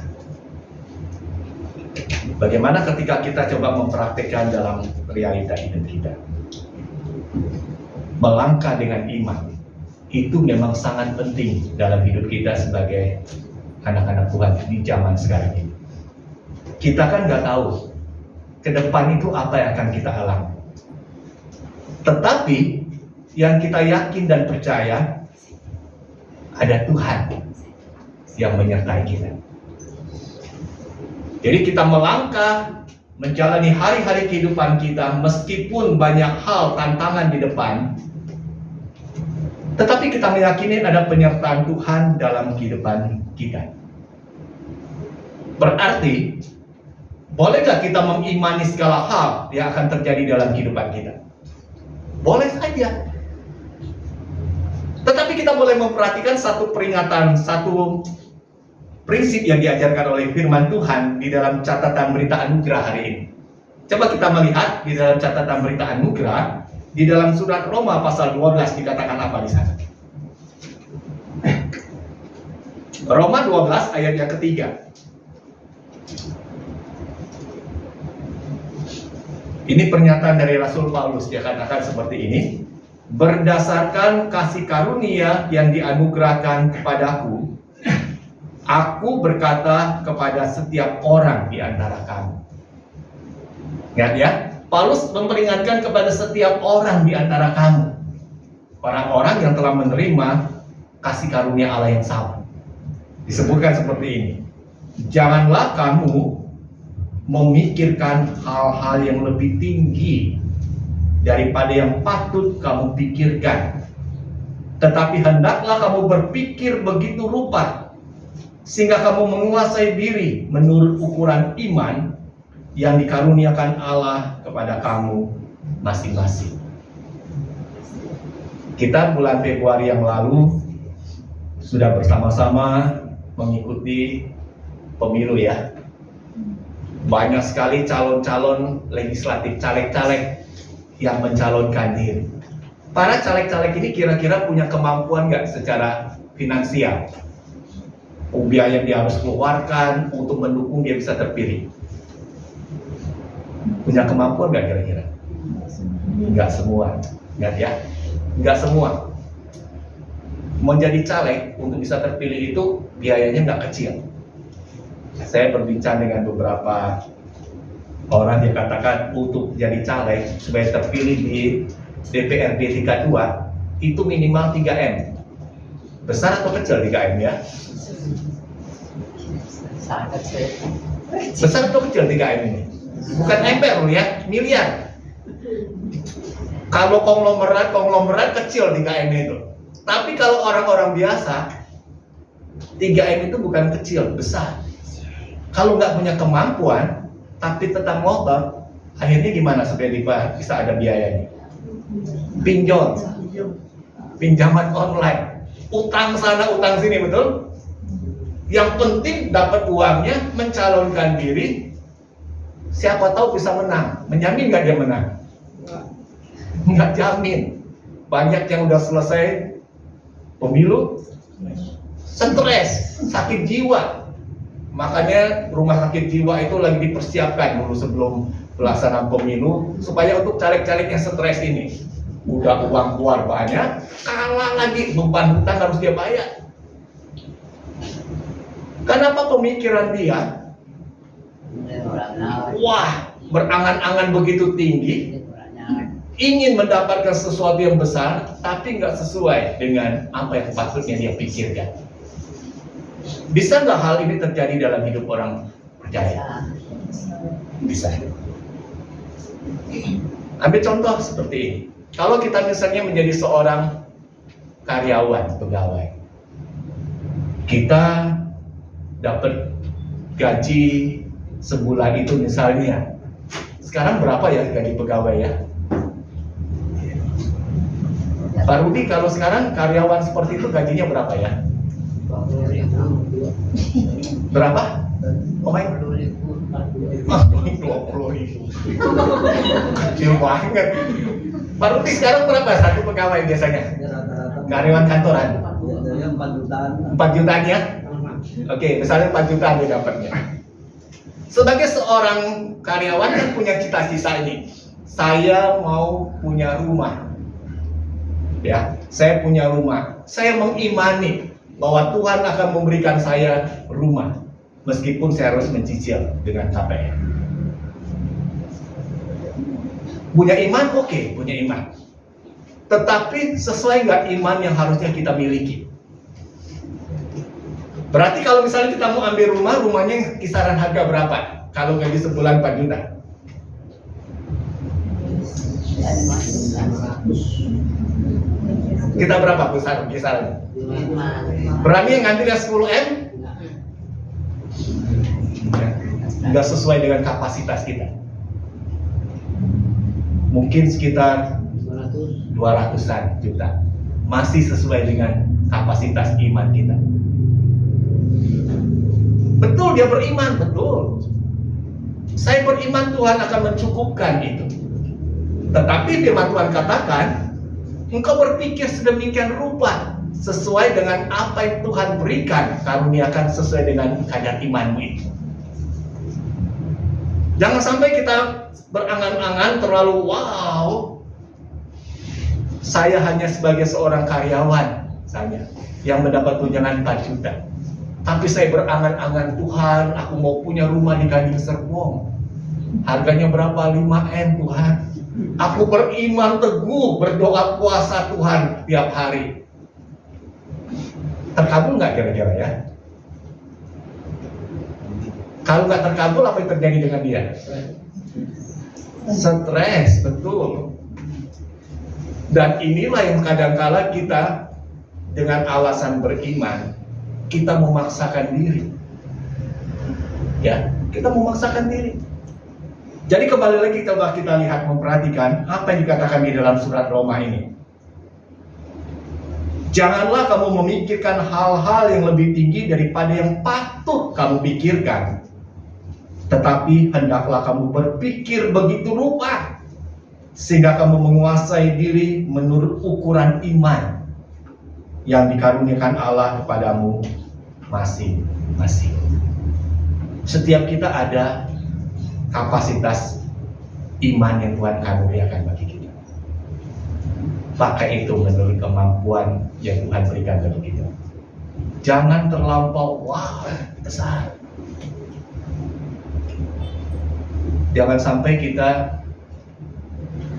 Bagaimana ketika kita coba mempraktikkan dalam realita hidup kita? Melangkah dengan iman itu memang sangat penting dalam hidup kita sebagai anak-anak Tuhan di zaman sekarang ini. Kita kan nggak tahu ke depan itu apa yang akan kita alami. Tetapi yang kita yakin dan percaya ada Tuhan yang menyertai kita. Jadi kita melangkah menjalani hari-hari kehidupan kita meskipun banyak hal tantangan di depan, tetapi kita meyakini ada penyertaan Tuhan dalam kehidupan kita. Berarti bolehkah kita mengimani segala hal yang akan terjadi dalam kehidupan kita? Boleh saja. Tetapi kita boleh memperhatikan satu peringatan, satu prinsip yang diajarkan oleh firman Tuhan di dalam catatan berita anugerah hari ini. Coba kita melihat di dalam catatan berita anugerah, di dalam surat Roma pasal 12 dikatakan apa di sana? Roma 12 ayat yang ketiga. Ini pernyataan dari Rasul Paulus, dia katakan seperti ini. Berdasarkan kasih karunia yang dianugerahkan kepadaku, aku berkata kepada setiap orang di antara kamu. Ingat ya, Paulus memperingatkan kepada setiap orang di antara kamu. Orang-orang yang telah menerima kasih karunia Allah yang sama. Disebutkan seperti ini. Janganlah kamu memikirkan hal-hal yang lebih tinggi daripada yang patut kamu pikirkan. Tetapi hendaklah kamu berpikir begitu rupa sehingga kamu menguasai diri menurut ukuran iman yang dikaruniakan Allah kepada kamu masing-masing. Kita bulan Februari yang lalu sudah bersama-sama mengikuti pemilu ya. Banyak sekali calon-calon legislatif, caleg-caleg yang mencalonkan diri. Para caleg-caleg ini kira-kira punya kemampuan nggak secara finansial? Biaya yang dia harus keluarkan untuk mendukung dia bisa terpilih. Punya kemampuan nggak kira-kira? Nggak semua, nggak ya? Nggak semua. Menjadi caleg untuk bisa terpilih itu biayanya nggak kecil. Saya berbincang dengan beberapa orang yang katakan untuk jadi caleg supaya terpilih di DPRD tingkat 2 itu minimal 3M. Besar atau kecil 3M ya? Besar atau kecil 3M ini? Bukan ember loh ya, miliar. Kalau konglomerat kecil 3M itu. Tapi kalau orang-orang biasa 3M itu bukan kecil, besar. Kalau nggak punya kemampuan tapi tetap ngotot, akhirnya gimana supaya bisa ada biayanya? Pinjol, pinjaman online, utang sana utang sini, betul? Yang penting dapat uangnya, mencalonkan diri, siapa tahu bisa menang. Menjamin nggak dia menang? Nggak jamin. Banyak yang udah selesai pemilu, stres, sakit jiwa. Makanya rumah sakit jiwa itu lagi dipersiapkan dulu sebelum pelaksanaan pemilu supaya untuk caleg-caleg yang stres ini udah uang keluar banyak, kalah lagi, beban hutang harus dia bayar. Kenapa pemikiran dia? Wah, berangan-angan begitu tinggi, ingin mendapatkan sesuatu yang besar, tapi nggak sesuai dengan apa yang patutnya dia pikirkan. Bisa nggak hal ini terjadi dalam hidup orang percaya? Bisa. Ambil contoh seperti ini. Kalau kita misalnya menjadi seorang karyawan, pegawai, kita dapat gaji sebulan itu misalnya, sekarang berapa ya gaji pegawai ya? Pak Rudi, kalau sekarang karyawan seperti itu gajinya berapa ya? Berapa? Oh my, 20.000. Kecil banget. Pak Rudi, sekarang berapa satu pegawai biasanya? Karyawan kantoran? 4 jutaan ya? Oke, misalnya 4 jutaan dia dapatnya. Sebagai seorang karyawan kan punya cita-cita ini. Saya mau punya rumah. Ya, saya punya rumah. Saya mengimani bahwa Tuhan akan memberikan saya rumah, meskipun saya harus mencicil dengan KPR. Punya iman, oke, punya iman. Tetapi sesuai nggak iman yang harusnya kita miliki? Berarti kalau misalnya kita mau ambil rumah, rumahnya kisaran harga berapa? Kalau gaji sebulan 4 juta. Kita berapa kisarannya? Berani yang ngambilnya 10M? Nggak sesuai dengan kapasitas kita. Mungkin sekitar 200-an juta. Masih sesuai dengan kapasitas iman kita. Betul, dia beriman, betul. Saya beriman Tuhan akan mencukupkan itu. Tetapi firman Tuhan katakan, engkau berpikir sedemikian rupa sesuai dengan apa yang Tuhan berikan, karuniakan sesuai dengan kadar imanmu itu. Jangan sampai kita berangan-angan terlalu wow. Saya hanya sebagai seorang karyawan misalnya yang mendapat tunjangan 4 juta. Tapi saya berangan-angan, Tuhan, aku mau punya rumah di Gading Serpong. Harganya berapa? 5M Tuhan. Aku beriman teguh, berdoa puasa Tuhan tiap hari. Terkabul nggak kira-kira ya? Kalau nggak terkabul, apa yang terjadi dengan dia? Stres, betul. Dan inilah yang kadangkala kita dengan alasan beriman, kita memaksakan diri. Ya, kita memaksakan diri. Jadi kembali lagi coba kita lihat, memperhatikan apa yang dikatakan di dalam surat Roma ini. Janganlah kamu memikirkan hal-hal yang lebih tinggi daripada yang patut kamu pikirkan. Tetapi hendaklah kamu berpikir begitu rupa, sehingga kamu menguasai diri menurut ukuran iman yang dikaruniakan Allah kepadamu masing-masing. Setiap kita ada kapasitas iman yang Tuhan karuniakan bagi kita. Pakai itu menurut kemampuan yang Tuhan berikan bagi kita. Jangan terlampau wah besar. Jangan sampai kita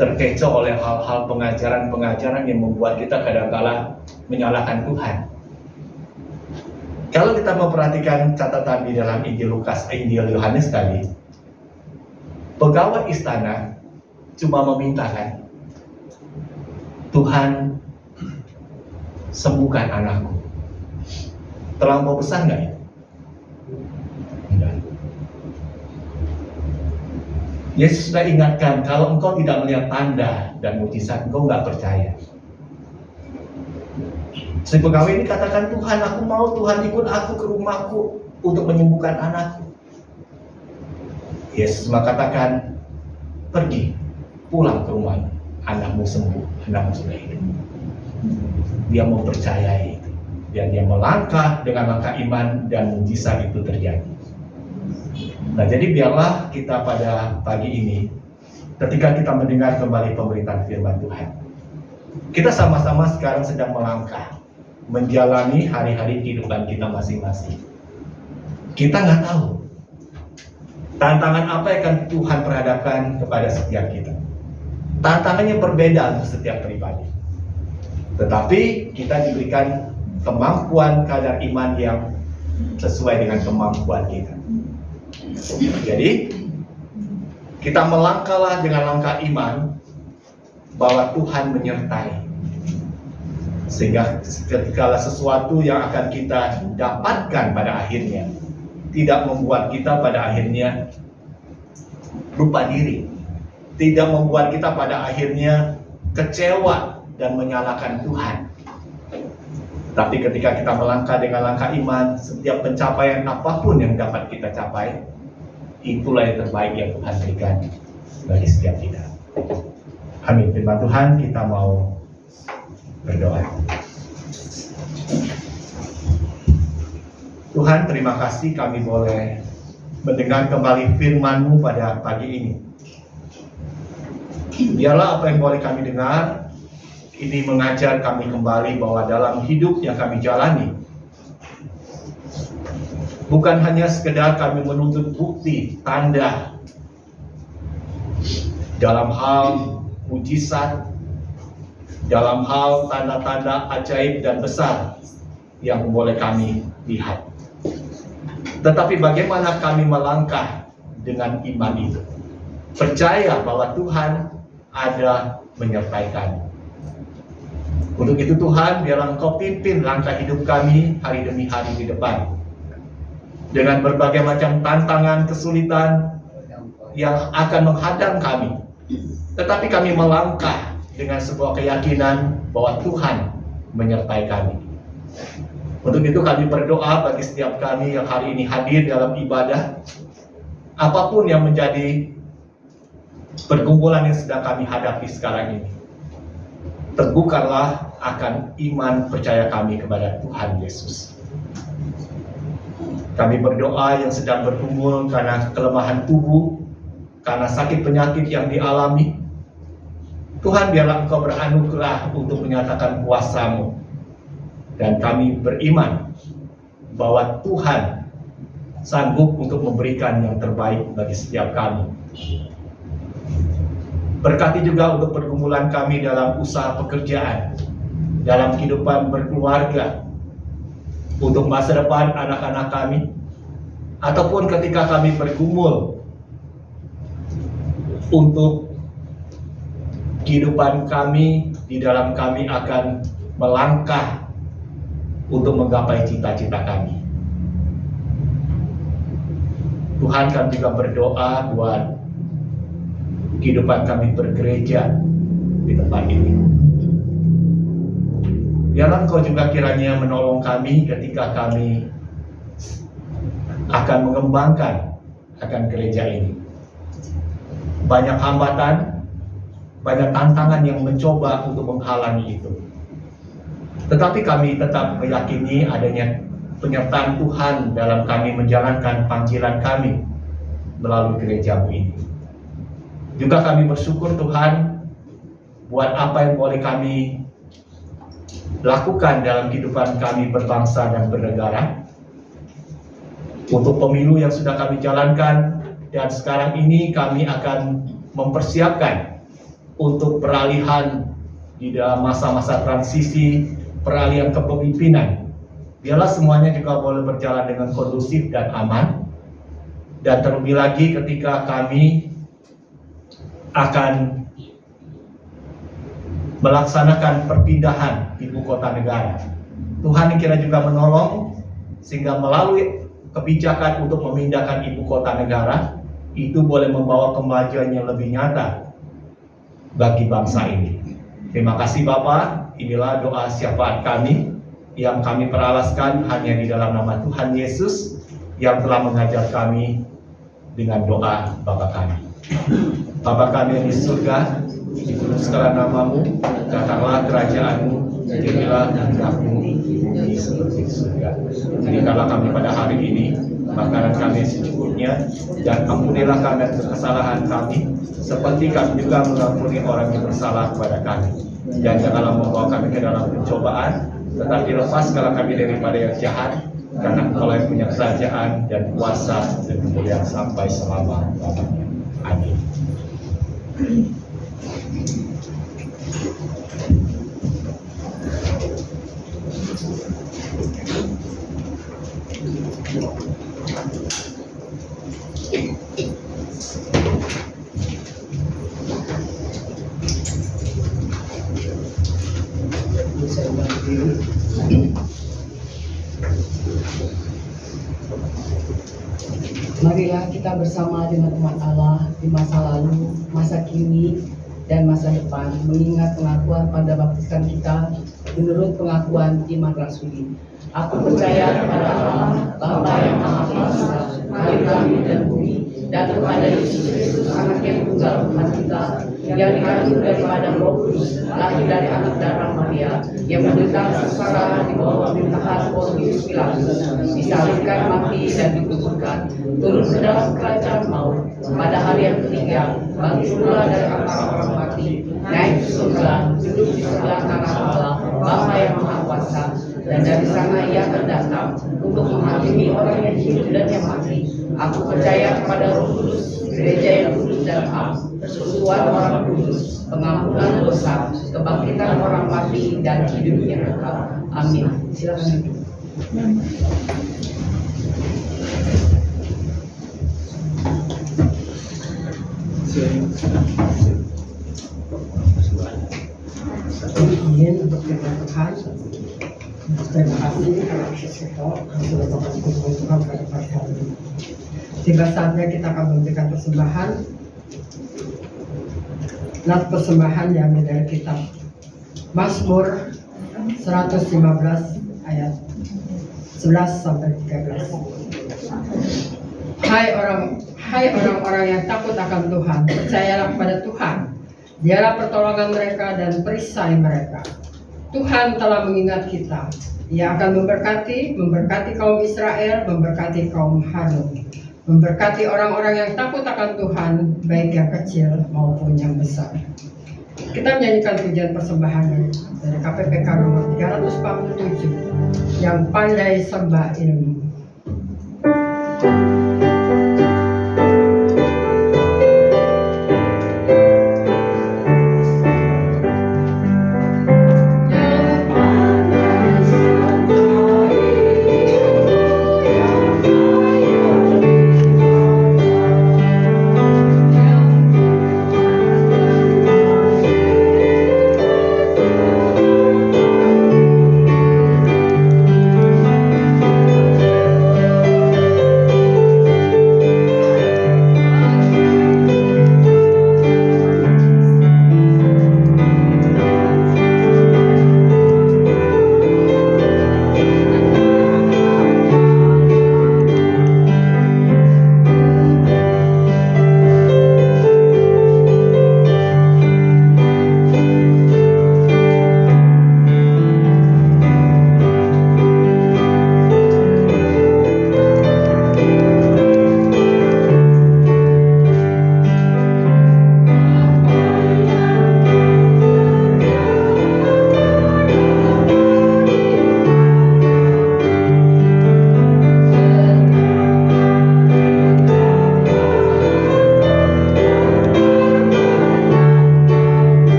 terkecoh oleh hal-hal pengajaran-pengajaran yang membuat kita kadang-kala menyalahkan Tuhan. Kalau kita memperhatikan catatan di dalam Injil Lukas, Injil Yohanes tadi, pegawai istana cuma memintakan, Tuhan sembuhkan anakku. Terlampau besar nggak ya? Enggak. Yesus sudah ingatkan, kalau engkau tidak melihat tanda dan mukjizat, engkau nggak percaya. Si pegawai ini katakan, Tuhan, aku mau, Tuhan ikut aku ke rumahku untuk menyembuhkan anakku. Yesus mengatakan, pergi, pulang ke rumah, anakmu sembuh, anakmu sudah hidup. Dia mau percaya itu, dan dia melangkah dengan langkah iman dan mukjizat itu terjadi. Nah, jadi biarlah kita pada pagi ini, ketika kita mendengar kembali pemberitaan firman Tuhan, kita sama-sama sekarang sedang melangkah, menjalani hari-hari kehidupan kita masing-masing. Kita nggak tahu tantangan apa yang akan Tuhan perhadapkan kepada setiap kita. Tantangannya berbeda untuk setiap pribadi. Tetapi kita diberikan kemampuan kadar iman yang sesuai dengan kemampuan kita. Jadi kita melangkahlah dengan langkah iman bahwa Tuhan menyertai, sehingga ketika sesuatu yang akan kita dapatkan pada akhirnya tidak membuat kita pada akhirnya lupa diri, tidak membuat kita pada akhirnya kecewa dan menyalahkan Tuhan. Tapi ketika kita melangkah dengan langkah iman, setiap pencapaian apapun yang dapat kita capai, itulah yang terbaik yang Tuhan berikan bagi setiap kita. Amin. Firman Tuhan, kita mau berdoa. Tuhan, terima kasih kami boleh mendengar kembali firman-Mu pada pagi ini. Biarlah apa yang boleh kami dengar ini mengajar kami kembali bahwa dalam hidup yang kami jalani, bukan hanya sekedar kami menuntut bukti, tanda dalam hal mujizat, dalam hal tanda-tanda ajaib dan besar yang boleh kami lihat. Tetapi bagaimana kami melangkah dengan iman itu, percaya bahwa Tuhan ada menyertai kami. Untuk itu Tuhan, biarlah Engkau pimpin langkah hidup kami hari demi hari di depan, dengan berbagai macam tantangan, kesulitan yang akan menghadang kami. Tetapi kami melangkah dengan sebuah keyakinan bahwa Tuhan menyertai kami. Untuk itu kami berdoa bagi setiap kami yang hari ini hadir dalam ibadah, apapun yang menjadi pergumulan yang sedang kami hadapi sekarang ini, teguhkanlah akan iman percaya kami kepada Tuhan Yesus. Kami berdoa yang sedang bergumul karena kelemahan tubuh, karena sakit penyakit yang dialami. Tuhan, biarlah Engkau beranugerah untuk menyatakan kuasa-Mu. Dan kami beriman bahwa Tuhan sanggup untuk memberikan yang terbaik bagi setiap kami. Berkati juga untuk pergumulan kami dalam usaha pekerjaan, dalam kehidupan berkeluarga, untuk masa depan anak-anak kami, ataupun ketika kami bergumul untuk kehidupan kami, di dalam kami akan melangkah untuk menggapai cita-cita kami. Tuhan, kami juga berdoa buat kehidupan kami bergereja di tempat ini. Biarlah Engkau juga kiranya menolong kami ketika kami akan mengembangkan akan gereja ini. Banyak hambatan, banyak tantangan yang mencoba untuk menghalangi itu. Tetapi kami tetap meyakini adanya penyertaan Tuhan dalam kami menjalankan panggilan kami melalui gereja-Mu ini. Juga kami bersyukur Tuhan buat apa yang boleh kami lakukan dalam kehidupan kami berbangsa dan bernegara. Untuk pemilu yang sudah kami jalankan, dan sekarang ini kami akan mempersiapkan untuk peralihan di dalam masa-masa transisi, peralihan kepemimpinan. Biarlah semuanya juga boleh berjalan dengan kondusif dan aman. Dan terlebih lagi ketika kami akan melaksanakan perpindahan ibu kota negara, Tuhan kira juga menolong sehingga melalui kebijakan untuk memindahkan ibu kota negara itu boleh membawa kemajuan yang lebih nyata bagi bangsa ini. Terima kasih Bapa. Inilah doa syafaat kami yang kami peralaskan hanya di dalam nama Tuhan Yesus yang telah mengajar kami dengan doa Bapa kami. Bapa kami yang di surga, dikuduskanlah nama-Mu, datanglah kerajaan-Mu, jadilah kehendak-Mu di bumi seperti di surga. Berikanlah kami pada hari ini makanan kami secukupnya, dan ampunilah kami atas kesalahan kami, seperti kami juga mengampuni orang yang bersalah kepada kami. Dan janganlah membawa kami ke dalam pencobaan, tetapi lepaskanlah kami daripada yang jahat, karena Engkau yang punya kerajaan dan kuasa dan kemuliaan sampai selama-lamanya. Amin. Saya berdiri. kiranya kita bersama dengan umat Allah di masa lalu, masa kini, dan masa depan mengingat pengakuan pada baptisan kita menurut pengakuan iman rasuli. Aku percaya kepada Allah, Bapa yang Maha Kuasa, Hari langit dan bumi, dan kepada Yesus Kristus, Anak yang tunggal Tuhan kita, yang dikandung daripada Roh Kudus, lahir dari anak darah Maria, yang menderita sengsara di bawah pemerintahan Pontius Pilatus, disalibkan, mati dan dikuburkan, turun ke dalam kerajaan maut, pada hari yang ketiga bangkit pula dari antara orang mati, naik ke surga, duduk di sebelah kanan Allah, Bapa yang Maha Kuasa, dan dari sana ia akan datang untuk menghakimi orang yang hidup dan yang mati. Aku percaya kepada Roh Kudus, gereja yang kudus dan am, persekutuan orang kudus, pengampunan dosa, kebangkitan orang mati, dan hidup yang kekal. Amin. Silakan duduk. Izin untuk firman Tuhan. Terima kasih karena sesuatu yang sudah Bapak kumpul Tuhan pada pagi hari ini. Tiba saatnya kita akan memberikan persembahan. Nat persembahan yang dari kitab Mazmur 115 ayat 11 sampai 13. Hai orang-orang yang takut akan Tuhan, percayalah kepada Tuhan. Dialah pertolongan mereka dan perisai mereka. Tuhan telah mengingat kita. Ia akan memberkati kaum Israel, memberkati kaum Harun, memberkati orang-orang yang takut akan Tuhan, baik yang kecil maupun yang besar. Kita menyanyikan pujian persembahan dari KPPK nomor 347, yang pandai sembah ilmu.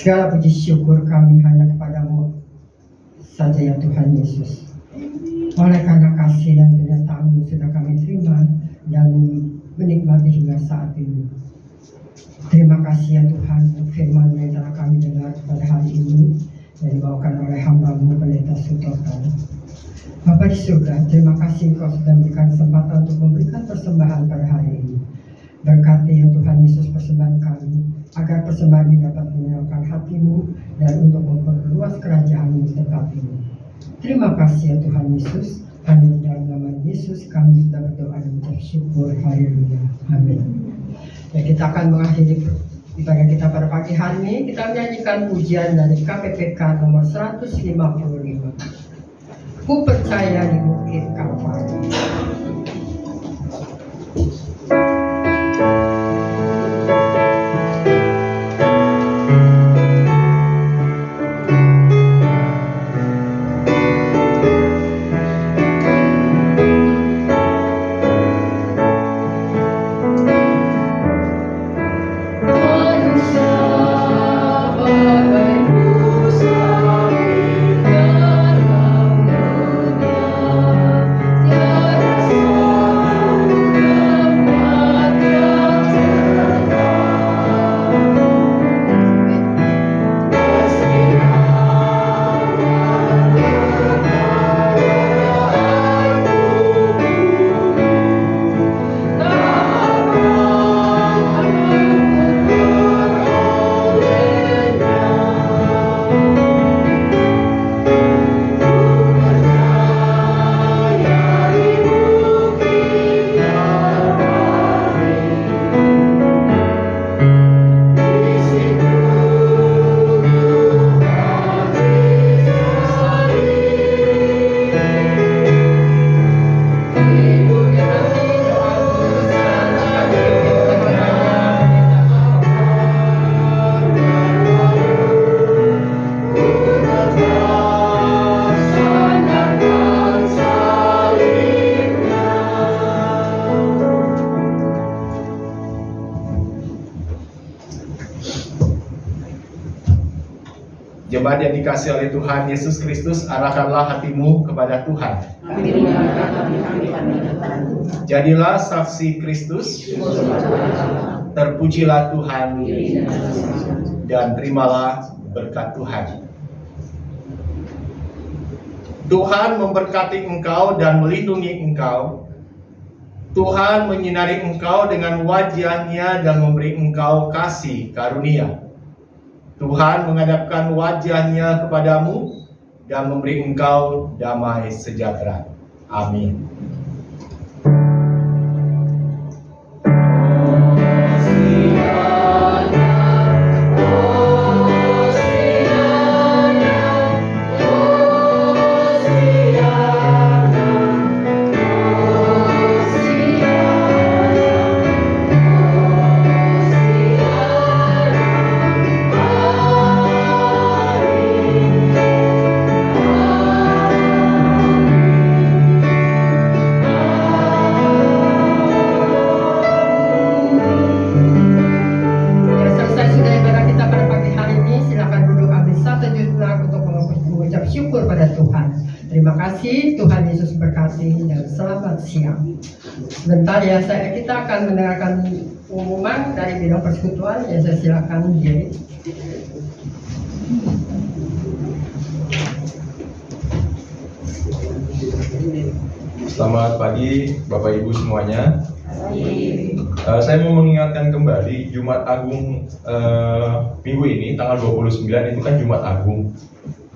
Segala puji syukur kami hanya kepadamu saja ya Tuhan Yesus. Oleh karena kasih dan kenyataanmu sudah kami terima dan menikmati hingga saat ini. Terima kasih ya Tuhan untuk firman yang telah kami dengar pada hari ini yang dibawakan oleh hamba-Mu Pendeta Sutopo. Bapa di surga, terima kasih Engkau sudah memberikan kesempatan untuk memberikan persembahan pada hari ini. Berkati ya Tuhan Yesus persembahan kami, agar persembahan ini dapat menyenangkan hati-Mu dan untuk memperluas kerajaan-Mu di tempat ini. Terima kasih ya Tuhan Yesus, hanya di dalam nama Yesus kami sudah berdoa dan mengucap syukur. Haleluya. Amin. Ya, kita akan mengakhiri ibadah kita pada pagi hari ini. Kita menyanyikan pujian dari KPPK nomor 155. Ku percaya di Bukit Kalvari. Manusia Jemaat yang dikasihi oleh Tuhan Yesus Kristus, arahkanlah hatimu kepada Tuhan. Jadilah saksi Kristus, terpujilah Tuhan, dan terimalah berkat Tuhan. Tuhan memberkati engkau dan melindungi engkau. Tuhan menyinari engkau dengan wajah-Nya dan memberi engkau kasih karunia. Tuhan menghadapkan wajah-Nya kepadamu dan memberi engkau damai sejahtera. Amin. Ya, selesai sudah ibadah kita pada pagi hari ini. Silakan duduk ambil satu sejenak untuk mengucap syukur pada Tuhan. Terima kasih, Tuhan Yesus berkati dan selamat siang. Sebentar ya, kita akan mendengarkan pengumuman dari bidang persekutuan. Ya, saya silakan Jerry. Selamat pagi Bapak Ibu semuanya. Saya mau mengingatkan kembali Jumat Agung minggu ini tanggal 29 itu kan Jumat Agung.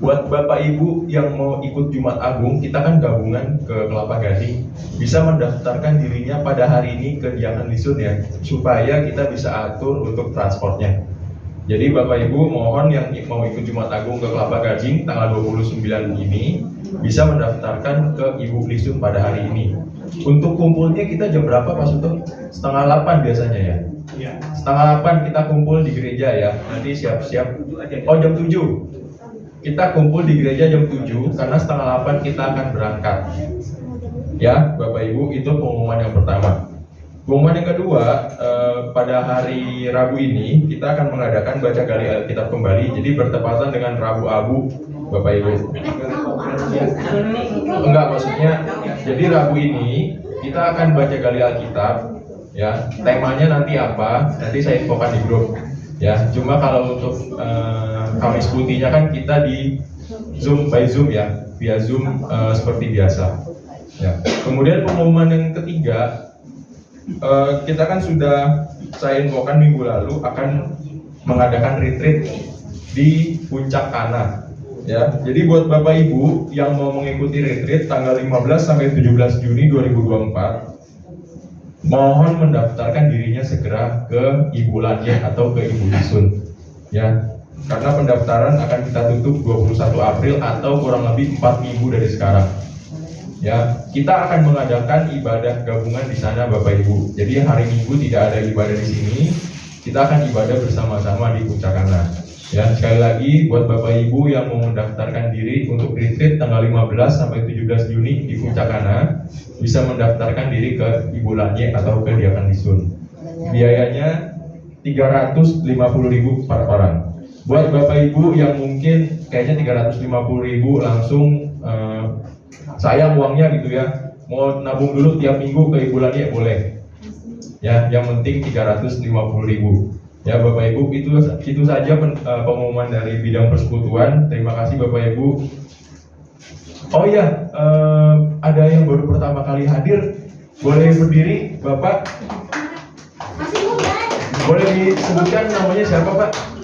Buat Bapak Ibu yang mau ikut Jumat Agung, kita kan gabungan ke Kelapa Gading, bisa mendaftarkan dirinya pada hari ini ke Diakan Lisun ya, supaya kita bisa atur untuk transportnya. Jadi Bapak Ibu mohon yang mau ikut Jumat Agung ke Kelapa Gading tanggal 29 ini bisa mendaftarkan ke Ibu Lisun pada hari ini. Untuk kumpulnya kita jam berapa Pak Suto? 7:30 biasanya ya? Iya. 7:30 kita kumpul di gereja ya. Nanti siap-siap. Oh jam 7. Kita kumpul di gereja jam 7 karena 7:30 kita akan berangkat. Ya Bapak Ibu, itu pengumuman yang pertama. Pengumuman yang kedua, pada hari Rabu ini kita akan mengadakan baca gali Alkitab kembali. Jadi bertepatan dengan Rabu Abu Bapak Ibu. Enggak, maksudnya jadi Rabu ini kita akan baca gali Alkitab ya. Temanya nanti apa? Nanti saya infokan di grup ya. Cuma kalau untuk Kamis Putihnya kan kita di Zoom by Zoom ya, via Zoom seperti biasa ya. Kemudian pengumuman yang ketiga, kita kan sudah saya infokan minggu lalu akan mengadakan retreat di Puncak Kana. Ya, jadi buat Bapak Ibu yang mau mengikuti retreat tanggal 15 sampai 17 Juni 2024, mohon mendaftarkan dirinya segera ke Ibu Lanye atau ke Ibu Lisun. Ya, karena pendaftaran akan kita tutup 21 April atau kurang lebih 4 minggu dari sekarang. Ya, kita akan mengadakan ibadah gabungan di sana Bapak Ibu. Jadi hari Minggu tidak ada ibadah di sini, kita akan ibadah bersama-sama di Puncak Kana. Ya, sekali lagi buat Bapak Ibu yang mau mendaftarkan diri untuk retreat tanggal 15 sampai 17 Juni di Puncak Kana, bisa mendaftarkan diri ke Ibu Lanye atau ke Diakan Lisun. Biayanya 350.000 per orang. Buat Bapak Ibu yang mungkin kayaknya 350.000 langsung sayang uangnya gitu ya, mau nabung dulu tiap minggu ke Ibu Lanye boleh. Ya, yang penting 350.000. Ya Bapak Ibu, itu saja pengumuman dari bidang persekutuan. Terima kasih Bapak Ibu. Oh iya, ada yang baru pertama kali hadir, boleh berdiri Bapak? Boleh disebutkan namanya siapa Pak?